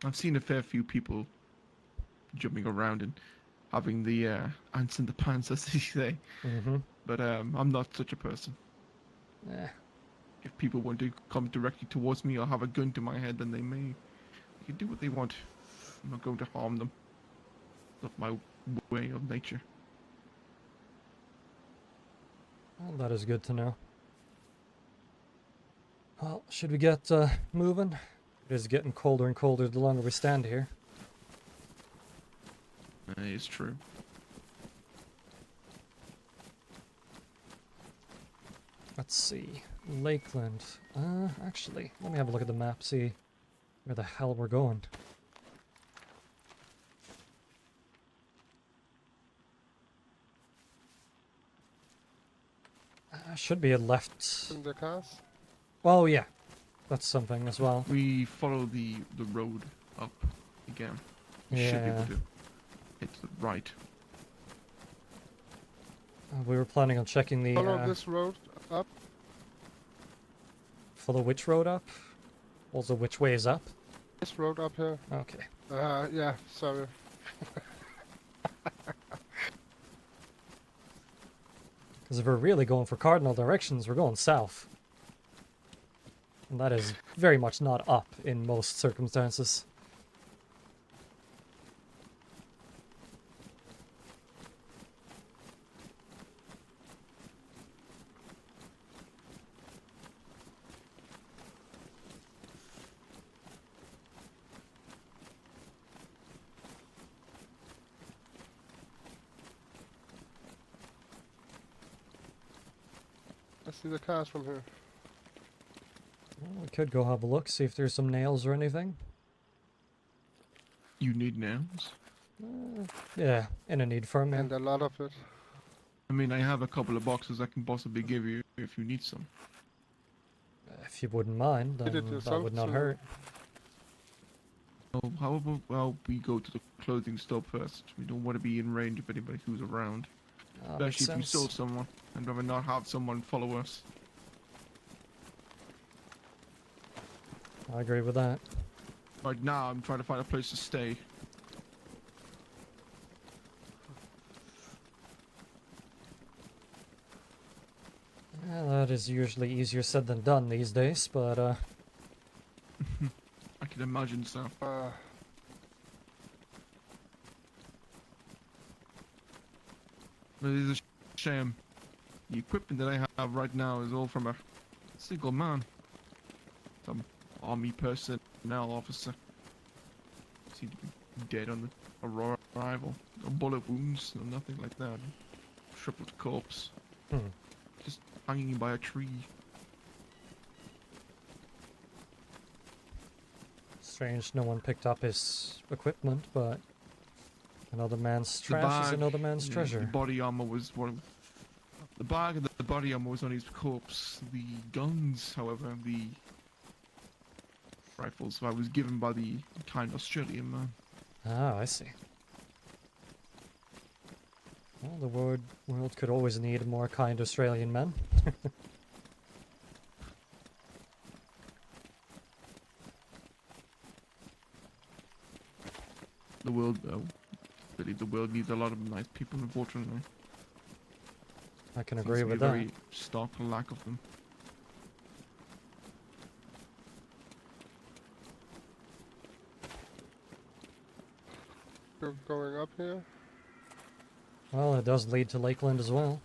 I've seen a fair few people jumping around and having the ants in the pants, as they say. Mm-hmm. But I'm not such a person. Eh, If people want to come directly towards me or have a gun to my head, then they can do what they want. I'm not going to harm them. It's not my way of nature. well, that is good to know. Well, should we get moving? It is getting colder and colder the longer we stand here. It's true. Let's see. Lakeland. Actually, let me have a look at the map, see where the hell we're going. Should be a left. In the cars? Oh, yeah. That's something as well. We follow the road up again. We should be able Yeah. to hit to the right. We were planning on checking the... Follow this road up. Follow which road up? Also, which way is up? This road up here. Okay. Yeah, sorry. Because if we're really going for cardinal directions, we're going south. And that is very much not up in most circumstances. I see the cars from here. Well, we could go have a look, see if there's some nails or anything. You need nails. Yeah, in a need for 'em, yeah. And a lot of it. I mean, I have a couple of boxes I can possibly give you if you need some. If you wouldn't mind, Did it then that yourself, would not so- hurt. Oh, how about, well, we go to the clothing store first. We don't want to be in range of anybody who's around. Makes Especially if we sense. saw someone. I'd rather not have someone follow us. I agree with that. Right now, I'm trying to find a place to stay. Yeah, that is usually easier said than done these days, but I can imagine so. But it is a shame. The equipment that I have right now is all from a single man. Some army personnel officer. Seemed to be dead on the arrival. No bullet wounds, no nothing like that. Shriveled corpse. hmm. Just hanging by a tree. Strange no one picked up his equipment, but another man's The trash is bag, another man's yeah, treasure. The body armor was one of the bag and the body armor was on his corpse. The guns, however, the rifles I was given by the kind Australian man. Ah, I see. Well, the world could always need more kind Australian men. The world, I believe the world needs a lot of nice people, unfortunately. I can Seems agree to be with a that. very stark lack of them. You're going up here? Well, it does lead to Lakeland as well.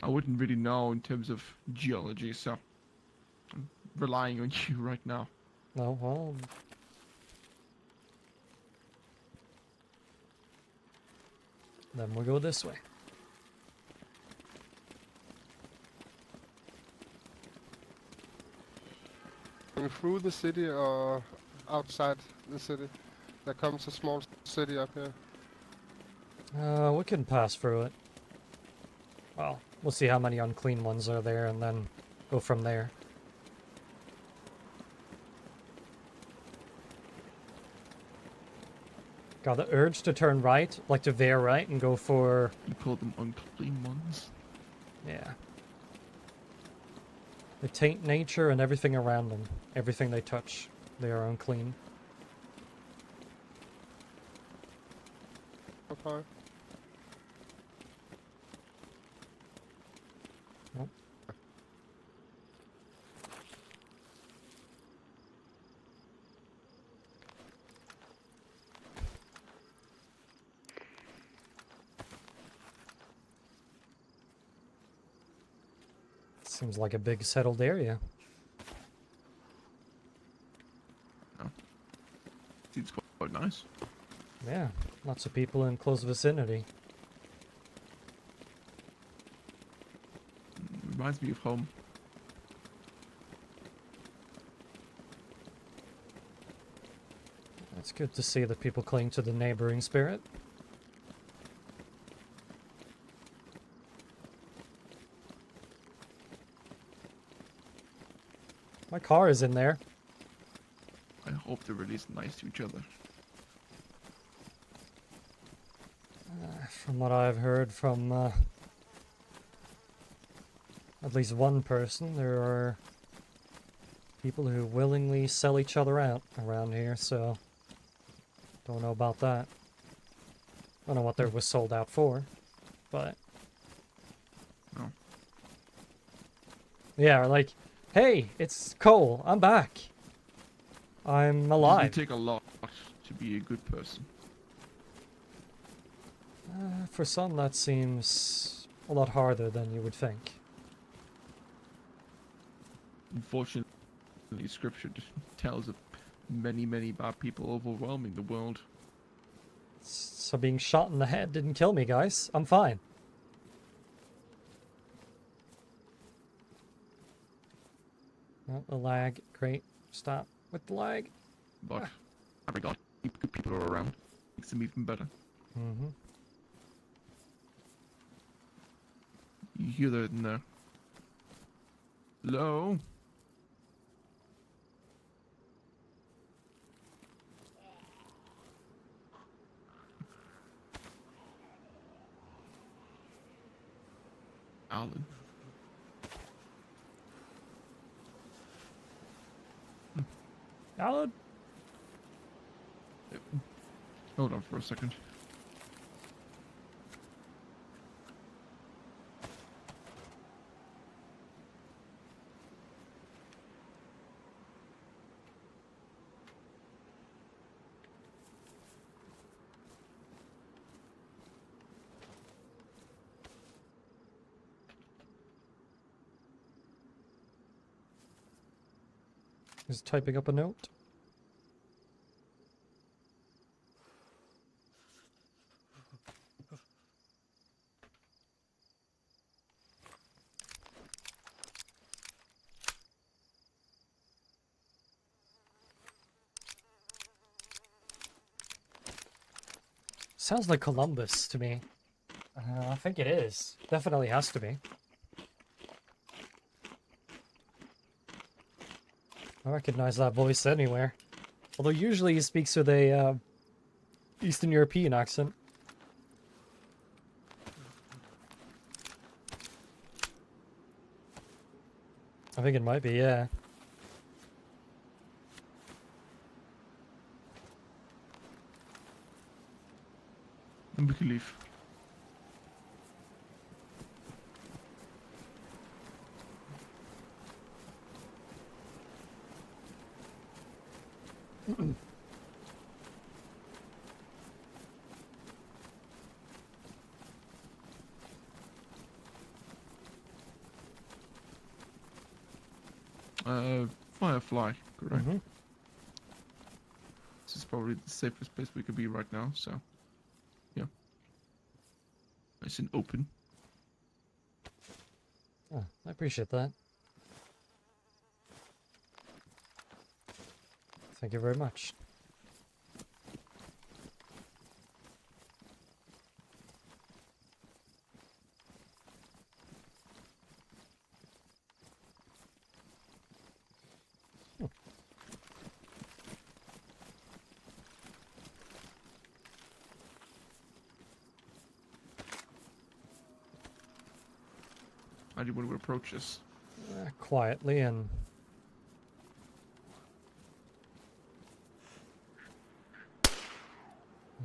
I wouldn't really know in terms of geology, so I'm relying on you right now. No, well. Then we'll go this way. Going through the city or outside the city? There comes a small city up here. We can pass through it. Well, we'll see how many unclean ones are there and then go from there. Got the urge to turn right, like to veer right and go for... You call them unclean ones? Yeah. They taint nature and everything around them. Everything they touch, they are unclean. Okay. Nope. Seems like a big settled area. Seems quite nice. Yeah, lots of people in close vicinity. Reminds me of home. It's good to see that people cling to the neighboring spirit. My car is in there. I hope they're really nice to each other. From what I've heard from at least one person, there are people who willingly sell each other out around here, so don't know about that. Don't know what they was sold out for, but... No. Yeah, like, hey, it's Cole, I'm back. I'm It alive. doesn't take a lot to be a good person. For some, that seems a lot harder than you would think. Unfortunately, scripture tells of many, many bad people overwhelming the world. So being shot in the head didn't kill me, guys. I'm fine. Oh, the lag. Great. Stop with the lag. But every god, good people are around. Makes them even better. Mm-hmm. You hear that in there? Hello? Alan. Alan? Hold on for a second. He's typing up a note. Sounds like Columbus to me. I think it is. Definitely has to be. I recognize that voice anywhere. Although usually he speaks with a Eastern European accent. I think it might be, yeah. And we can leave. Firefly, correct? Mm-hmm. This is probably the safest place we could be right now, so... Yeah. Nice and open. Oh, I appreciate that. Thank you very much. How do you want to approach this? Quietly and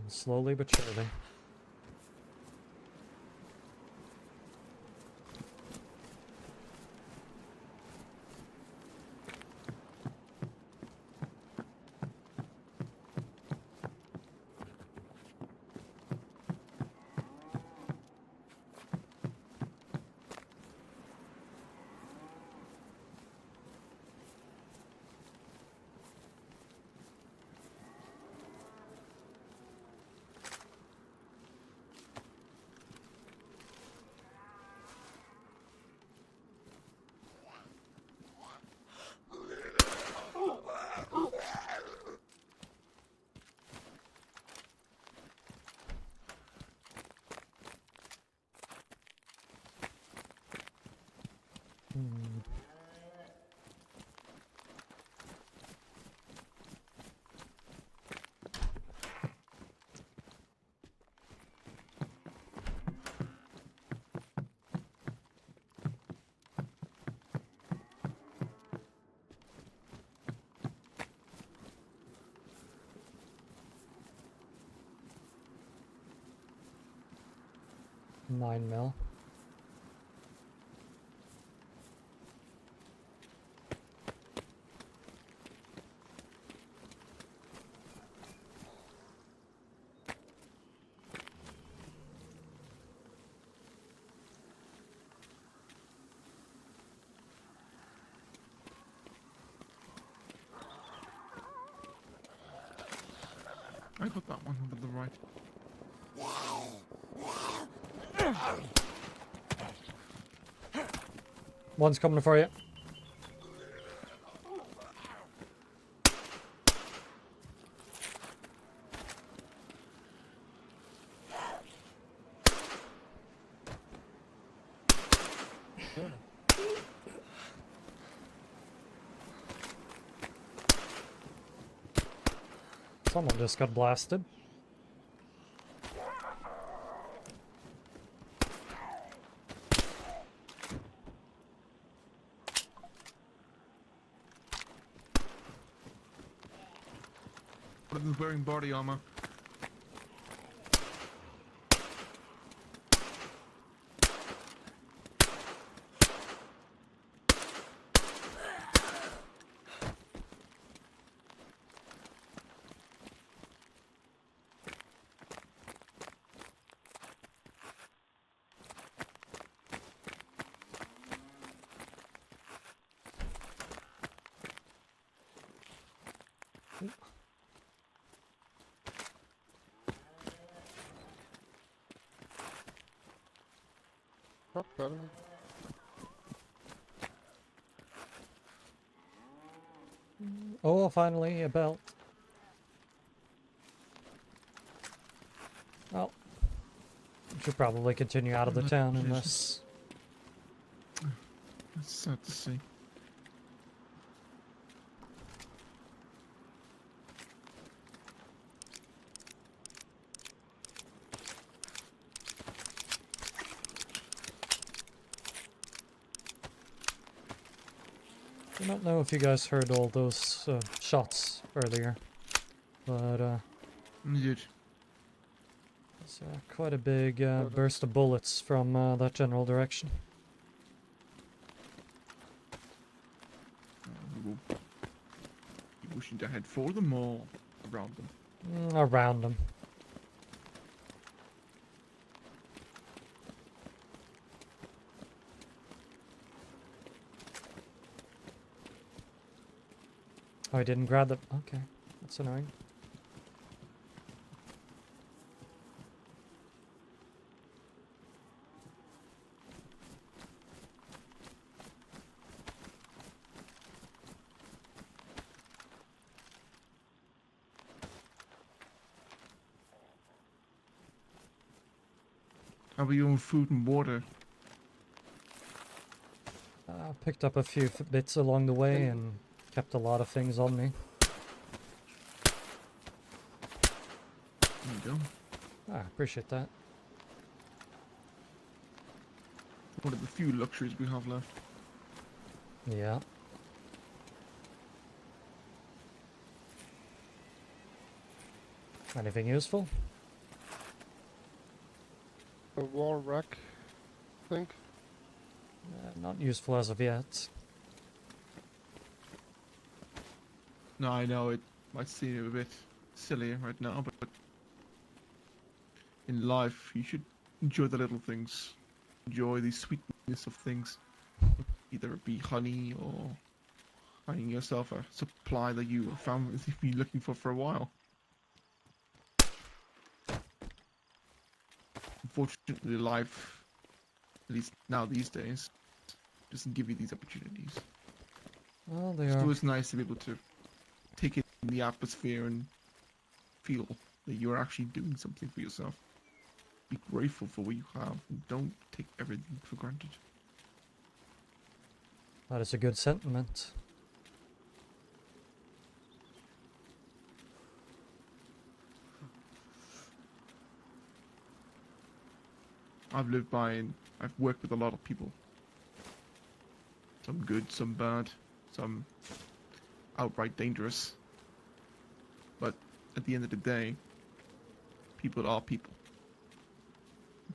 slowly but surely. Hmm. 9 mil. I got that one over the right. One's coming for you. Someone just got blasted. One of them's wearing body armor. Oh, better. Oh, finally, a belt. Well, we should probably continue out of the town unless... That's sad to see. I don't know if you guys heard all those shots earlier, but You did. it's quite a big burst of bullets from that general direction. You wishing to head for them or around them? Around them. Oh, I didn't grab the... Okay, that's annoying. How about your own food and water? I picked up a few bits along the way and kept a lot of things on me. There you go. Ah, appreciate that. One of the few luxuries we have left. Yeah. Anything useful? A war rack, I think. Not useful as of yet. No, I know it might seem a bit silly right now, but in life you should enjoy the little things. Enjoy the sweetness of things. Either it be honey or finding yourself a supply that you have found that you've been looking for a while. Unfortunately, life, at least now these days, doesn't give you these opportunities. Well, they It's are... always nice to be able to take in the atmosphere and feel that you're actually doing something for yourself. Be grateful for what you have and don't take everything for granted. That is a good sentiment. I've lived by and I've worked with a lot of people. Some good, some bad, some outright dangerous. But at the end of the day, people are people.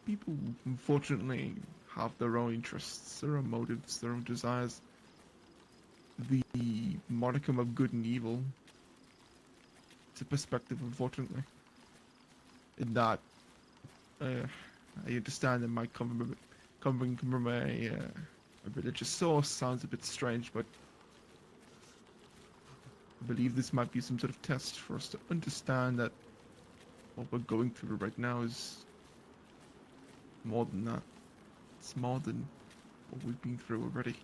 People, unfortunately, have their own interests, their own motives, their own desires. The modicum of good and evil, it's a perspective, unfortunately. In that, I understand it might come from a religious source, sounds a bit strange, but I believe this might be some sort of test for us to understand that what we're going through right now is more than that. It's more than what we've been through already.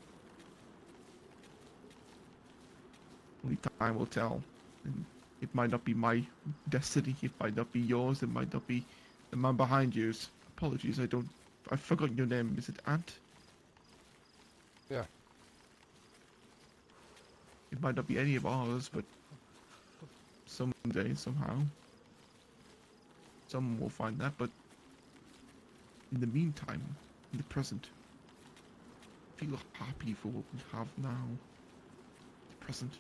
Only time will tell. And it might not be my destiny, it might not be yours, it might not be the man behind yours. Apologies, I've forgotten your name. Is it Ant? Yeah. It might not be any of ours, but someday, somehow, someone will find that. But in the meantime, in the present, feel happy for what we have now. The present.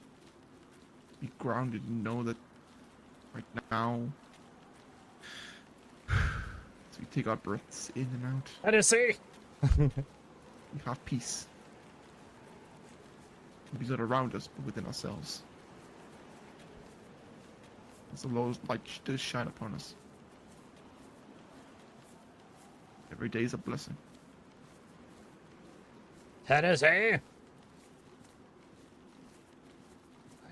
Be grounded and know that right now, as we take our breaths in and out, Odyssey! we have peace. Peace not around us, but within ourselves. As the Lord's light does shine upon us. Every day is a blessing. Odyssey!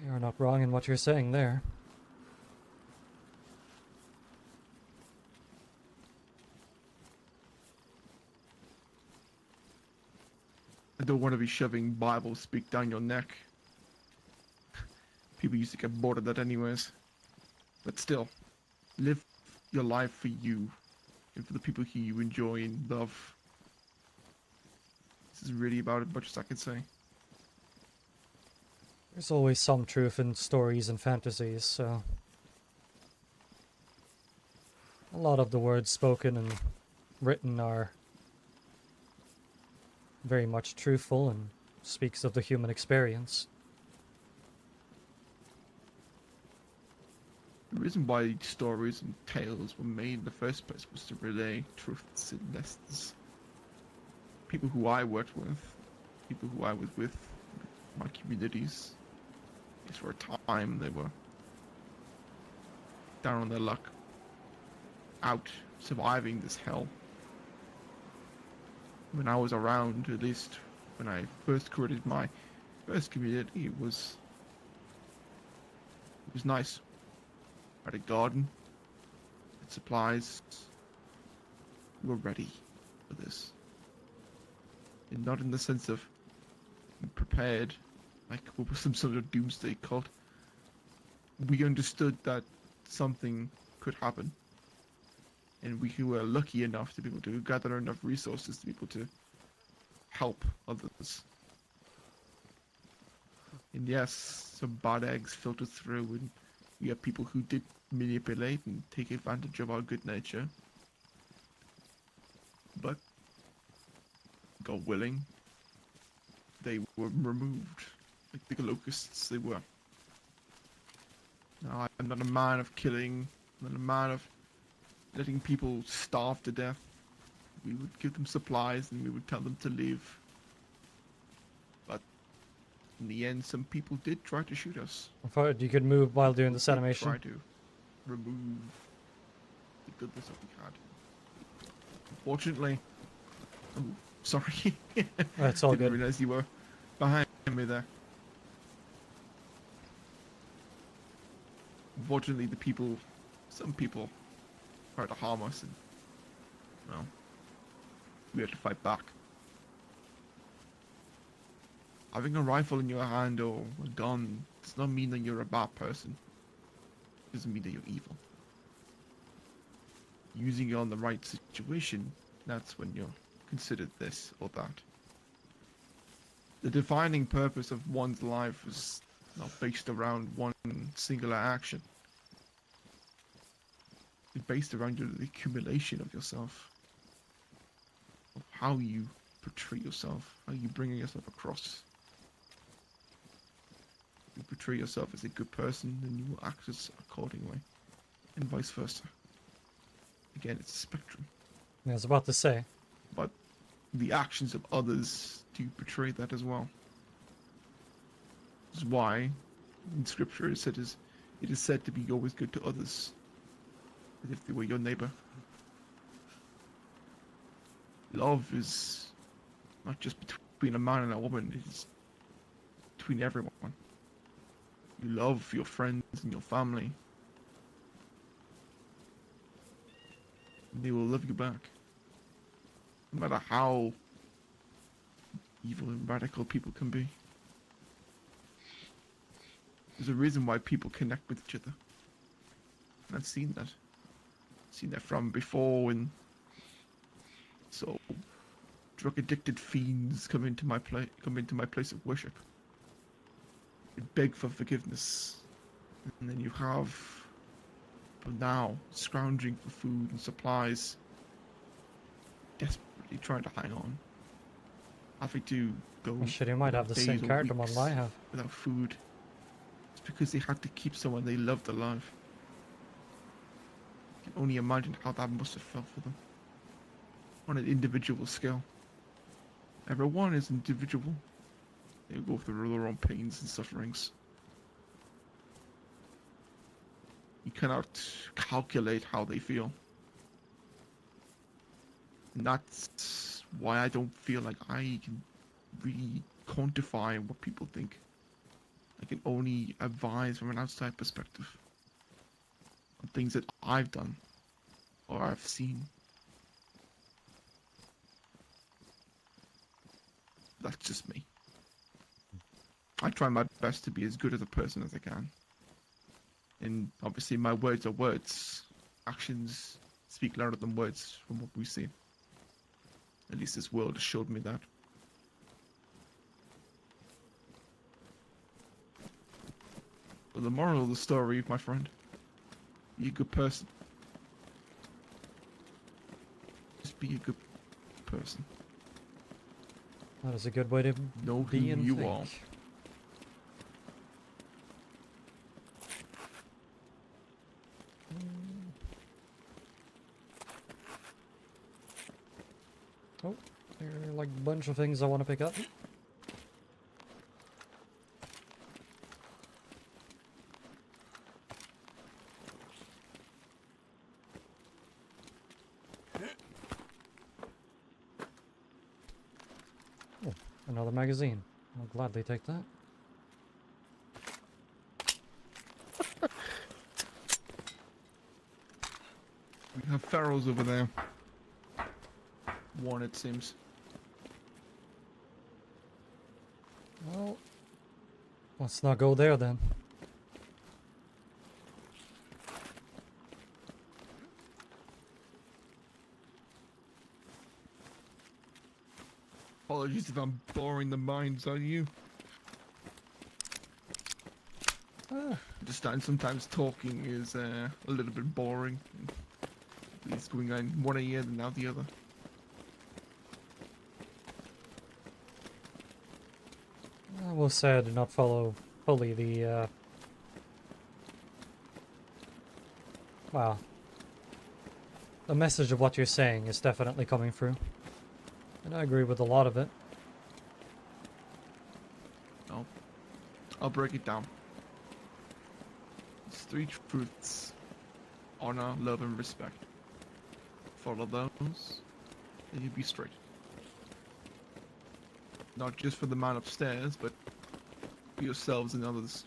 You're not wrong in what you're saying there. I don't want to be shoving Bible speak down your neck. People used to get bored of that anyways. But still, live your life for you and for the people who you enjoy and love. This is really about as much as I can say. There's always some truth in stories and fantasies, so... A lot of the words spoken and written are very much truthful and speaks of the human experience. The reason why stories and tales were made in the first place was to relay truths and lessons. People who I worked with, people who I was with, my communities, for a time they were down on their luck, out surviving this hell. When I was around, at least when I first created my first community, it was It was nice. Had a garden, had supplies. We were ready for this. And not in the sense of prepared, like we were some sort of doomsday cult. We understood that something could happen. And we were lucky enough to be able to gather enough resources to be able to help others. And yes, some bad eggs filtered through, and we have people who did manipulate and take advantage of our good nature. But, God willing, they were removed, like the locusts they were. Now, I'm not a man of killing, I'm not a man of letting people starve to death. We would give them supplies and we would tell them to leave. But in the end, some people did try to shoot us. I thought you could move while doing People this did animation. try to remove the goodness that we had. Unfortunately, oh, sorry. That's all Didn't good. realize you were behind me there. Unfortunately, some people tried to harm us, and well, we had to fight back. Having a rifle in your hand or a gun does not mean that you're a bad person. It doesn't mean that you're evil. Using it on the right situation, that's when you're considered this or that. The defining purpose of one's life is not based around one singular action. It's based around the accumulation of yourself. Of how you portray yourself, how you bring yourself across. You portray yourself as a good person, then you will act as accordingly, and vice versa. Again, it's a spectrum, I was about to say. but the actions of others do portray that as well. This is why in scripture it is said to be always good to others, as if they were your neighbor. Love is not just between a man and a woman, it is between everyone. You love your friends and your family, and they will love you back. No matter how evil and radical people can be. There's a reason why people connect with each other. And I've seen that. Seen that from before when so drug addicted fiends come into my place of worship. They beg for forgiveness. And then you have people now scrounging for food and supplies, desperately trying to hang on. Having to go Oh shit, you might have the days same or character weeks model I have. without food. It's because they had to keep someone they loved alive. You can only imagine how that must have felt for them. On an individual scale. Everyone is individual. They go through their own pains and sufferings. You cannot calculate how they feel. And that's why I don't feel like I can really quantify what people think. I can only advise from an outside perspective on things that I've done or I've seen. That's just me. I try my best to be as good as a person as I can. And obviously my words are words. Actions speak louder than words from what we see. At least this world has showed me that. But the moral of the story, my friend, be a good person. Just be a good person. That is a good way to Know who be and you think. are. Oh, there are like a bunch of things I want to pick up. Oh, another magazine. I'll gladly take that. We have pharaohs over there. One, it seems. Well, let's not go there then. Apologies if I'm boring the minds on you. Understand sometimes talking is a little bit boring. It's going on one ear and now the other. I will say I did not follow fully the, wow. The message of what you're saying is definitely coming through. And I agree with a lot of it. No. I'll break it down. It's 3 truths. Honor, love, and respect. Follow those, and you'll be straight. Not just for the man upstairs, but for yourselves and others.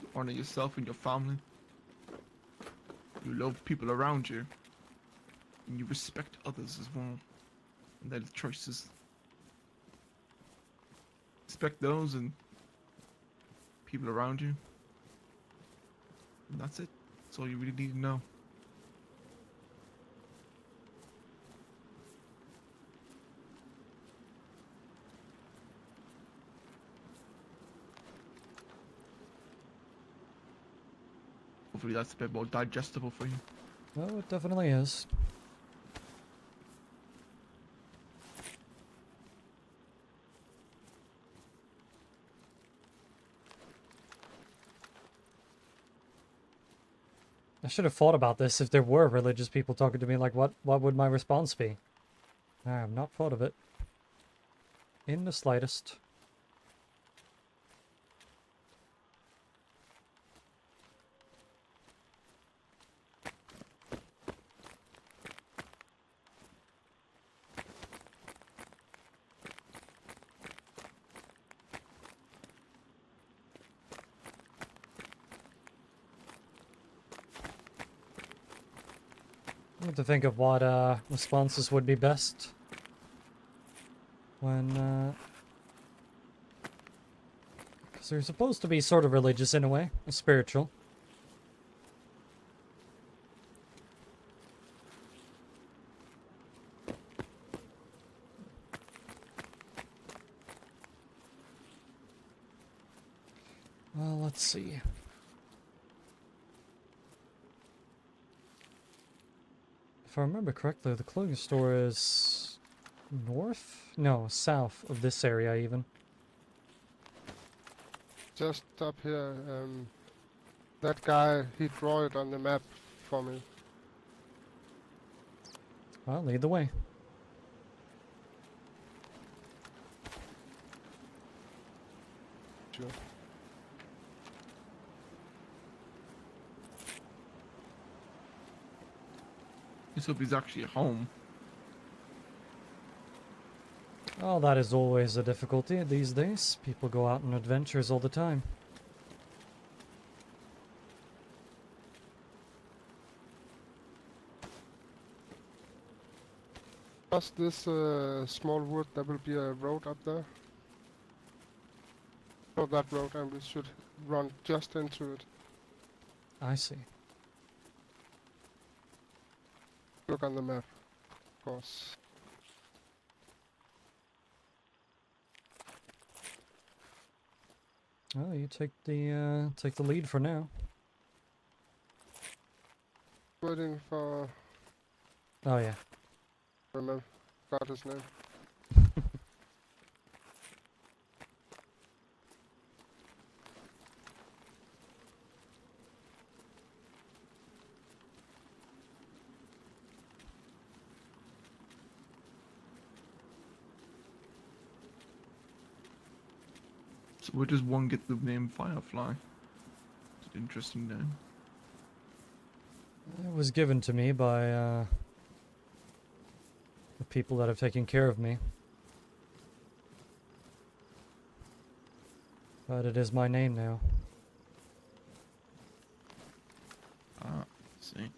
You honor yourself and your family. You love people around you. And you respect others as well. And their choices. Respect those and people around you. And that's it. That's all you really need to know. Hopefully that's a bit more digestible for you. Oh, it definitely is. I should have thought about this if there were religious people talking to me, like what would my response be? I have not thought of it. In the slightest. I have to think of what responses would be best when because they're supposed to be sort of religious in a way, spiritual. Well, let's see. If I remember correctly, the clothing store is north? No, south of this area even. Just up here, that guy, he drew it on the map for me. Well, lead the way. Sure. Let's hope he's actually at home. Oh, that is always a difficulty these days. People go out on adventures all the time. Past this small wood, there will be a road up there. Follow that road and we should run just into it. I see. Look on the map, of course. Well, you take the lead for now. Waiting for... Oh yeah. remember, got his name. So where does one get the name Firefly? It's an interesting name. It was given to me by the people that have taken care of me. But it is my name now. see.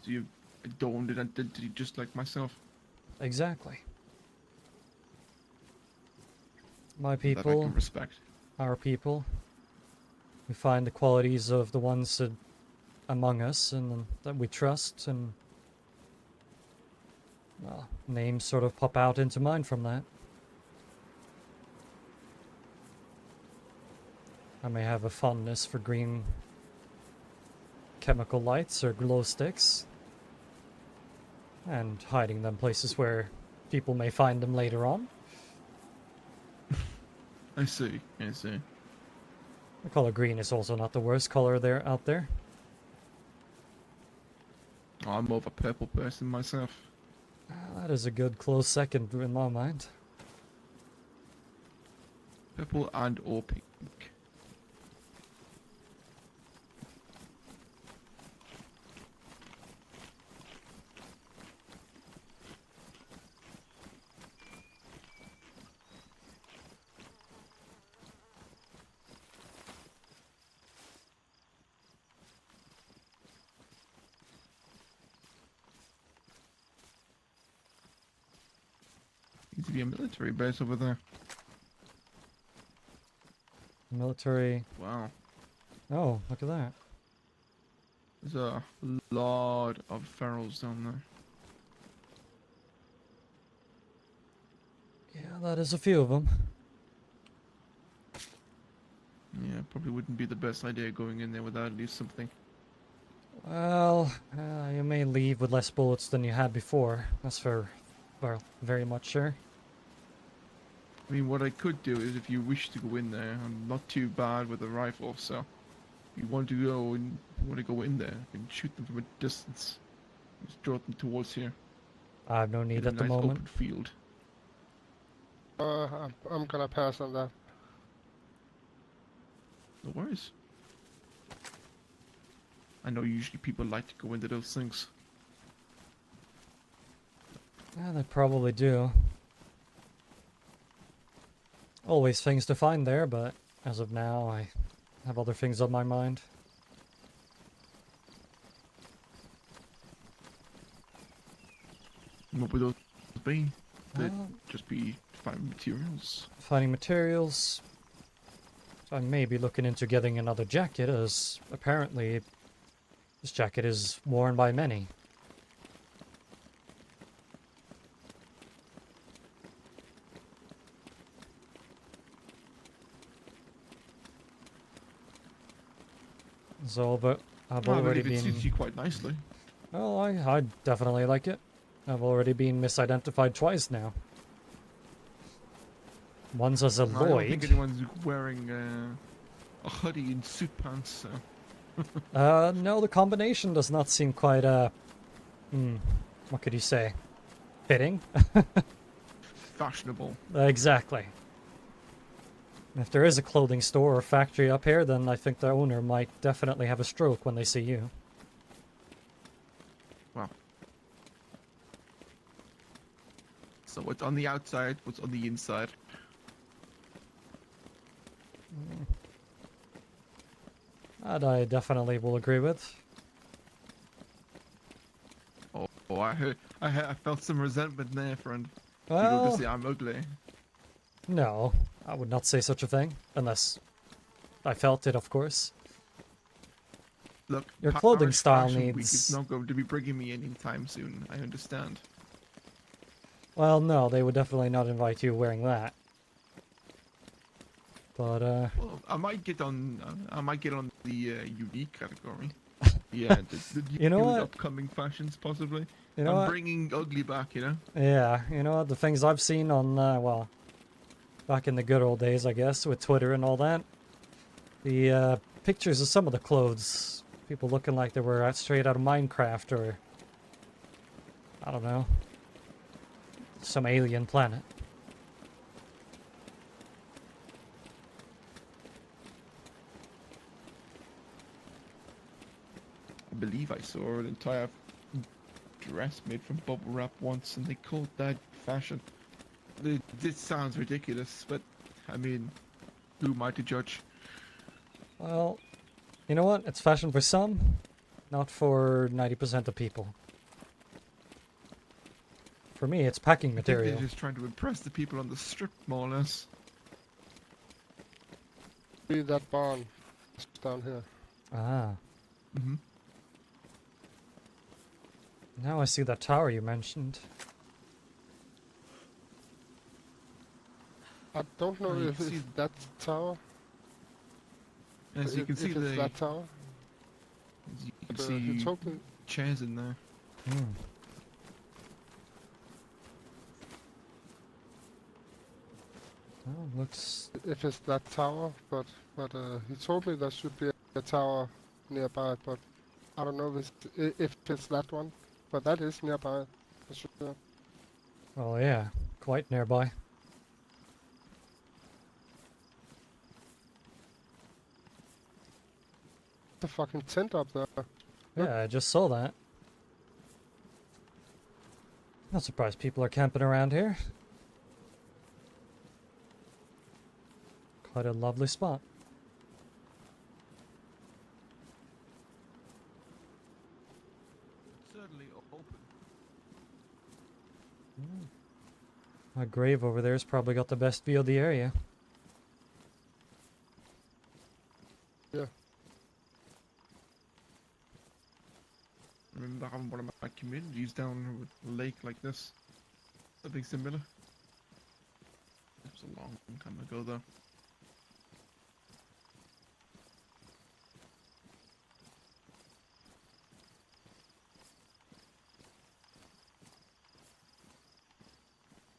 So you've adorned an identity just like myself. Exactly. My That I people, can respect. our people. We find the qualities of the ones among us and that we trust, and well, names sort of pop out into mind from that. I may have a fondness for green chemical lights or glow sticks, and hiding them places where people may find them later on. I see. I see. The color green is also not the worst color out there. Oh, I'm more of a purple person myself. That is a good close second in my mind. Purple and or pink. Needs to be a military base over there. Military. Wow. Oh, look at that. There's a lot of ferals down there. Yeah, that is a few of them. Yeah, probably wouldn't be the best idea going in there without at least something. Well, you may leave with less bullets than you had before. That's for, well, very much sure. I mean, what I could do is if you wish to go in there, I'm not too bad with a rifle, so if you want to go in there, I can shoot them from a distance. Just draw them towards here. I have no need Get a at the nice moment. open field. I'm gonna pass on that. No worries. I know usually people like to go into those things. Yeah, they probably do. Always things to find there, but as of now, I have other things on my mind. And what would those be? They'd Well, just be finding materials. finding materials. I may be looking into getting another jacket, as apparently this jacket is worn by many. So, but I've Well, I already believe it been... suits you quite nicely. Well, I definitely like it. I've already been misidentified twice now. Once as a I don't think Lloyd. anyone's wearing a hoodie and suit pants, so... No, the combination does not seem quite, what could you say? Fitting? Fashionable. Exactly. If there is a clothing store or factory up here, then I think the owner might definitely have a stroke when they see you. Wow. So what's on the outside, what's on the inside? That I definitely will agree with. Oh, I felt some resentment there, friend. You go Well, to say I'm ugly. no, I would not say such a thing, unless I felt it, of course. Look, Your clothing Paris style Fashion Week needs- is not going to be bringing me anytime soon. I understand. Well, no, they would definitely not invite you wearing that. But, Well, I might get on. I might get on the unique category. Yeah, the You know new what? upcoming fashions possibly. you know I'm what? bringing ugly back, you know. Yeah, you know what? The things I've seen on, well, back in the good old days, I guess, with Twitter and all that. The pictures of some of the clothes, people looking like they were straight out of Minecraft or, I don't know, some alien planet. I believe I saw an entire dress made from bubble wrap once, and they called that fashion. This sounds ridiculous, but I mean, who am I to judge? Well, you know what? It's fashion for some, Not for 90% of people. For me, it's packing I think material. they're just trying to impress the people on the strip, more or less. See that barn? It's down here. Ah, Mm-hmm. now I see that tower you mentioned. I don't know you if can it's see- that tower. As you can see, if it's the that tower. as you can But, see he told me chairs in there. Hmm. Oh, looks... if it's that tower, but he told me there should be a tower nearby, but I don't know if it's that one. But that is nearby, for sure. Well, yeah, quite nearby. The fucking tent up there. Yeah, I just saw that. Not surprised people are camping around here. Quite a lovely spot. Certainly open. My grave over there's probably got the best view of the area. Yeah. I remember having one of my communities down with a lake like this. Something similar. It was a long time ago, though.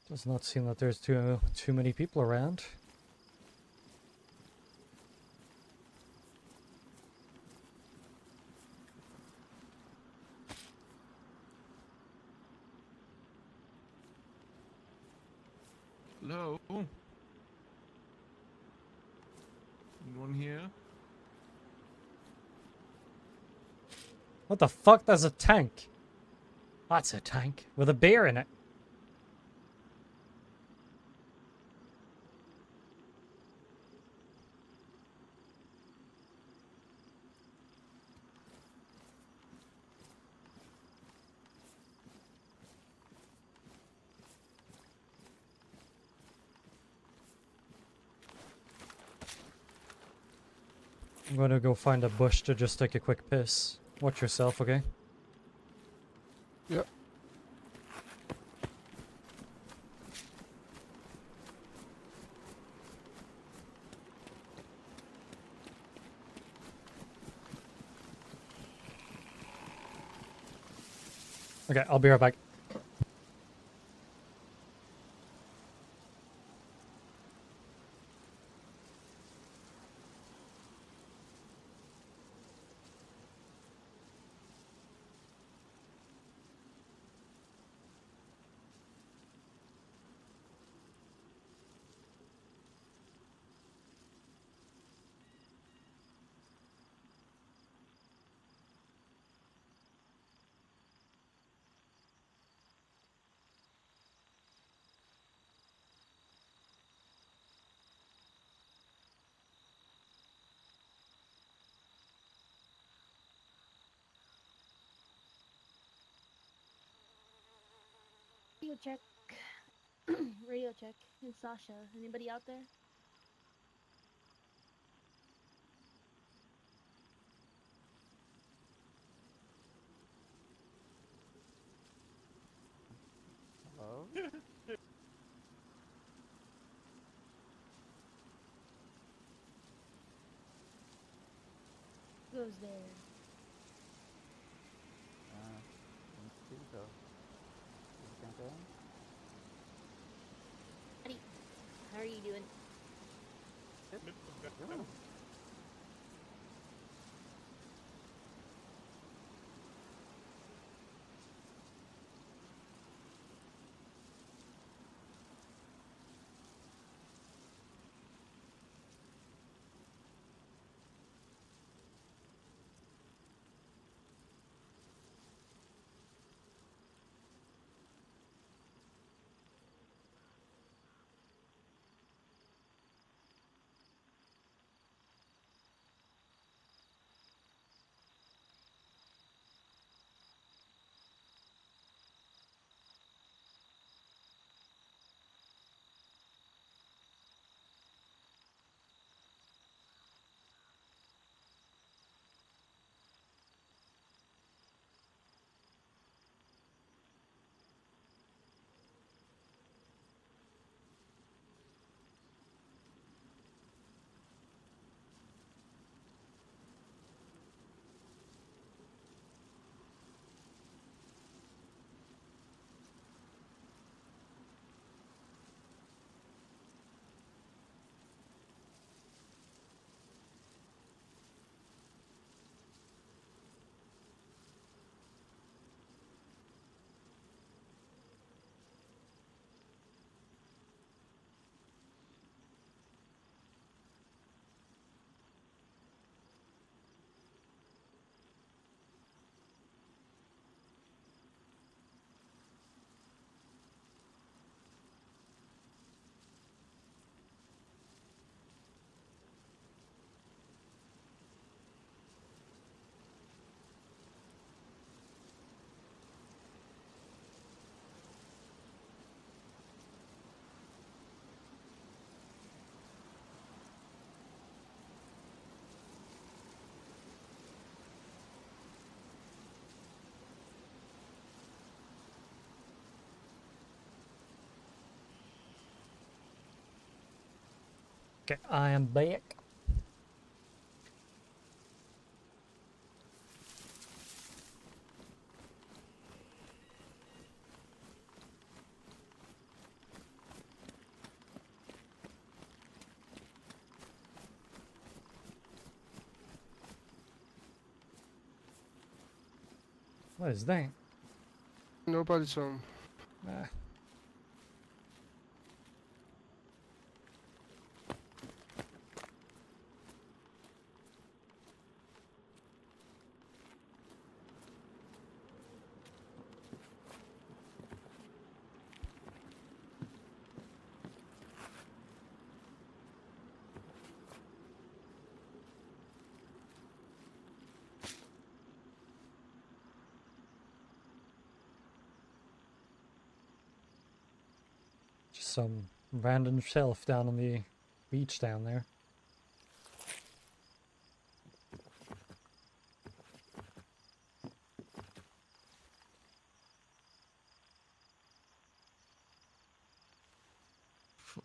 Does not seem that there's too many people around. Hello? Anyone here? What the fuck? There's a tank. That's a tank with a bear in it. I'm gonna go find a bush to just take a quick piss. Watch yourself, okay? Yep. Okay, I'll be right back. Radio check. Radio check. It's Sasha. Anybody out there? Hello? Who's there? Don't think so. Is it campaign? How are you doing? Good. Okay, I am back. What is that? Nobody's home. Ah. Just some random shelf down on the beach down there.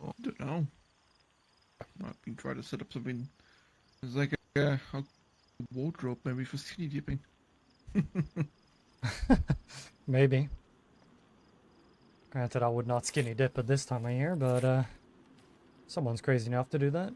I don't know. I've been trying to set up something. It's like a wardrobe maybe for skinny dipping. Maybe. Granted, I would not skinny dip at this time of year, but someone's crazy enough to do that.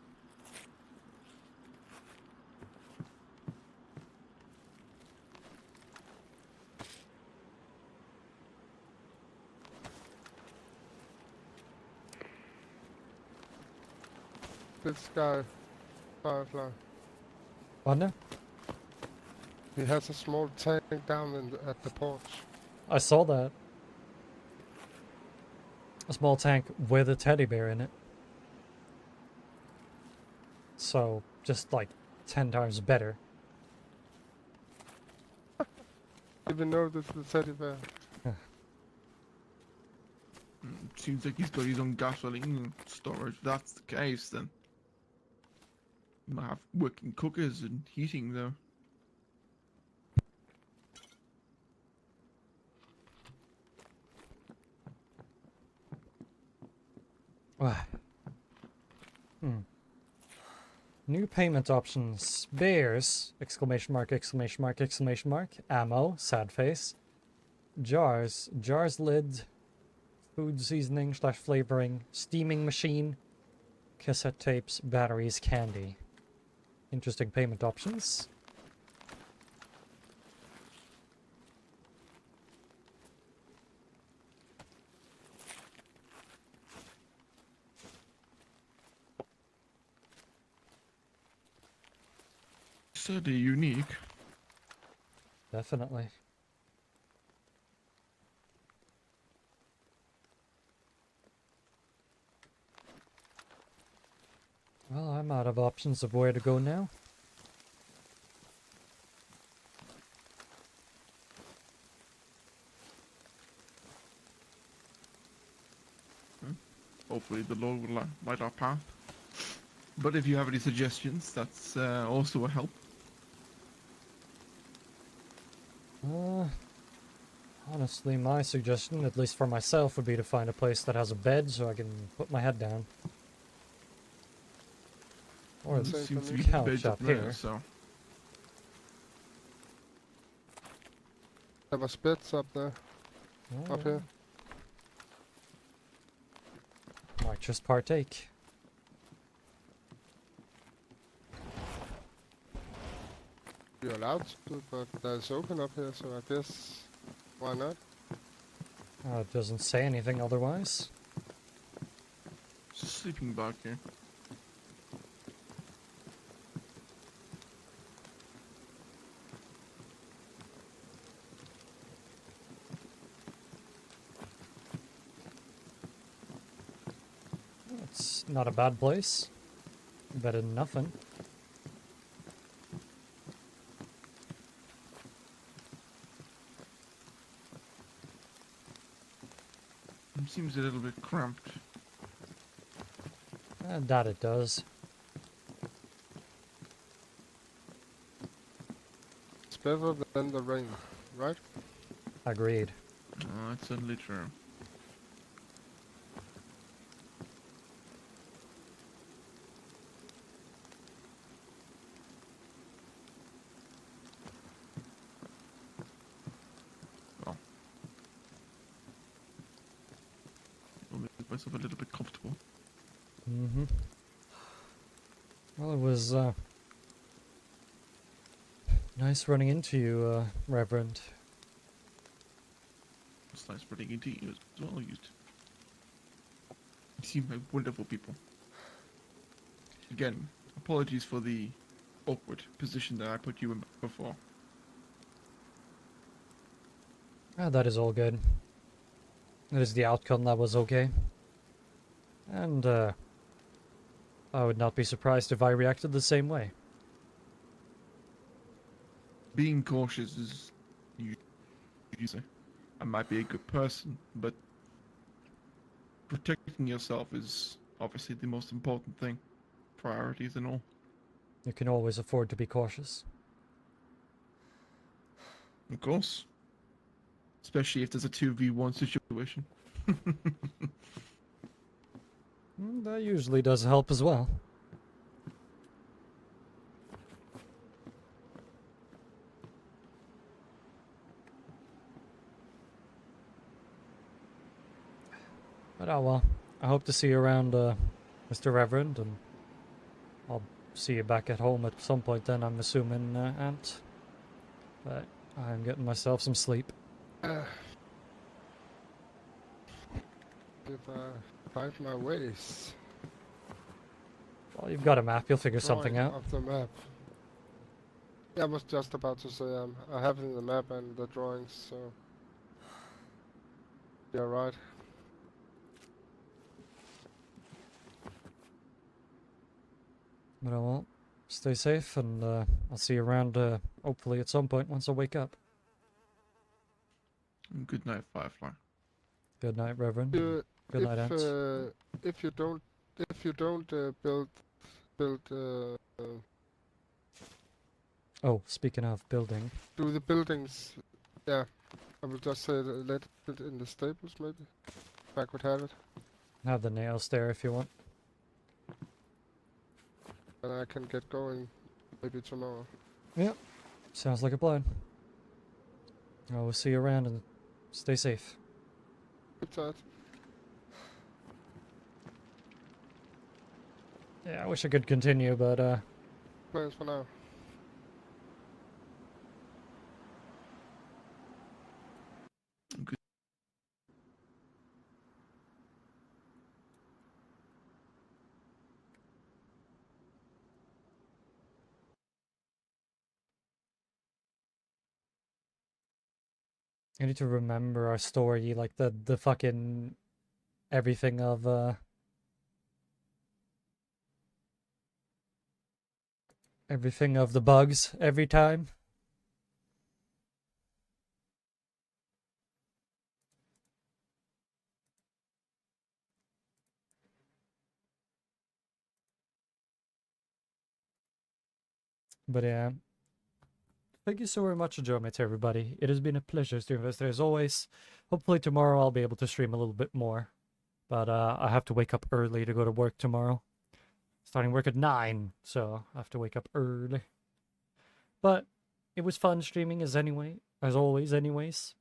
This guy, Firefly, What now? he has a small tank down at the porch. I saw that. A small tank with a teddy bear in it. So, just like 10 times better. Even noticed the teddy bear. Seems like he's got his own gasoline storage. If that's the case, then he might have working cookers and heating though. New payment options. Bears! Exclamation mark, exclamation mark, exclamation mark. Ammo, sad face. Jars. Jars lid. Food seasoning / flavoring. Steaming machine. Cassette tapes, batteries, candy. Interesting payment options. Certainly unique. Definitely. Well, I'm out of options of where to go now. Hopefully the Lord will light our path. But if you have any suggestions, that's also a help. Honestly, my suggestion, at least for myself, would be to find a place that has a bed so I can put my head down. Or Same the for Seems to me. be couch beds up up there, here. so There was beds up there, up here. Might just partake. You're allowed to, but it's open up here, so I guess why not? It doesn't say anything otherwise. it's a sleeping bag here. It's not a bad place. Better than nothing. It seems a little bit cramped. That it does. It's better than the rain, right? Agreed. Oh, that's certainly true. myself a little bit comfortable. Mm-hmm. Well, it was nice running into you, Reverend. It's nice running into you as well. You seem like wonderful people. Again, apologies for the awkward position that I put you in before. Ah, that is all good. That is the outcome that was okay. And, I would not be surprised if I reacted the same way. Being cautious is usually. I might be a good person, but protecting yourself is obviously the most important thing. Priorities and all. You can always afford to be cautious. Of course. Especially if there's a 2v1 situation. That usually does help as well. But oh well. I hope to see you around, Mr. Reverend, and I'll see you back at home at some point then, I'm assuming, Aunt. But I'm getting myself some sleep. If I find my ways. Well, you've got a map, you'll figure something Drawing out. of the map. Yeah, I was just about to say I have it in the map and the drawings, so you're right. But I won't. Stay safe, and I'll see you around, hopefully at some point once I wake up. Good night, Firefly. Good night, Reverend. You, Good night, Aunt. if you don't build Oh, speaking of building, do the buildings, yeah, I will just say let it in the stables maybe. If I could have it, have the nails there if you want. and I can get going maybe tomorrow. Yep, sounds like a plan. I will see you around and stay safe. Good chat. Yeah, I wish I could continue, but Plans for now. Good. I need to remember our story, like the fucking everything of everything of the bugs every time. But yeah. Thank you so very much for joining me, everybody. It has been a pleasure streaming with you as always. Hopefully tomorrow I'll be able to stream a little bit more. But I have to wake up early to go to work tomorrow. Starting work at 9, so I have to wake up early. But it was fun streaming as always anyways.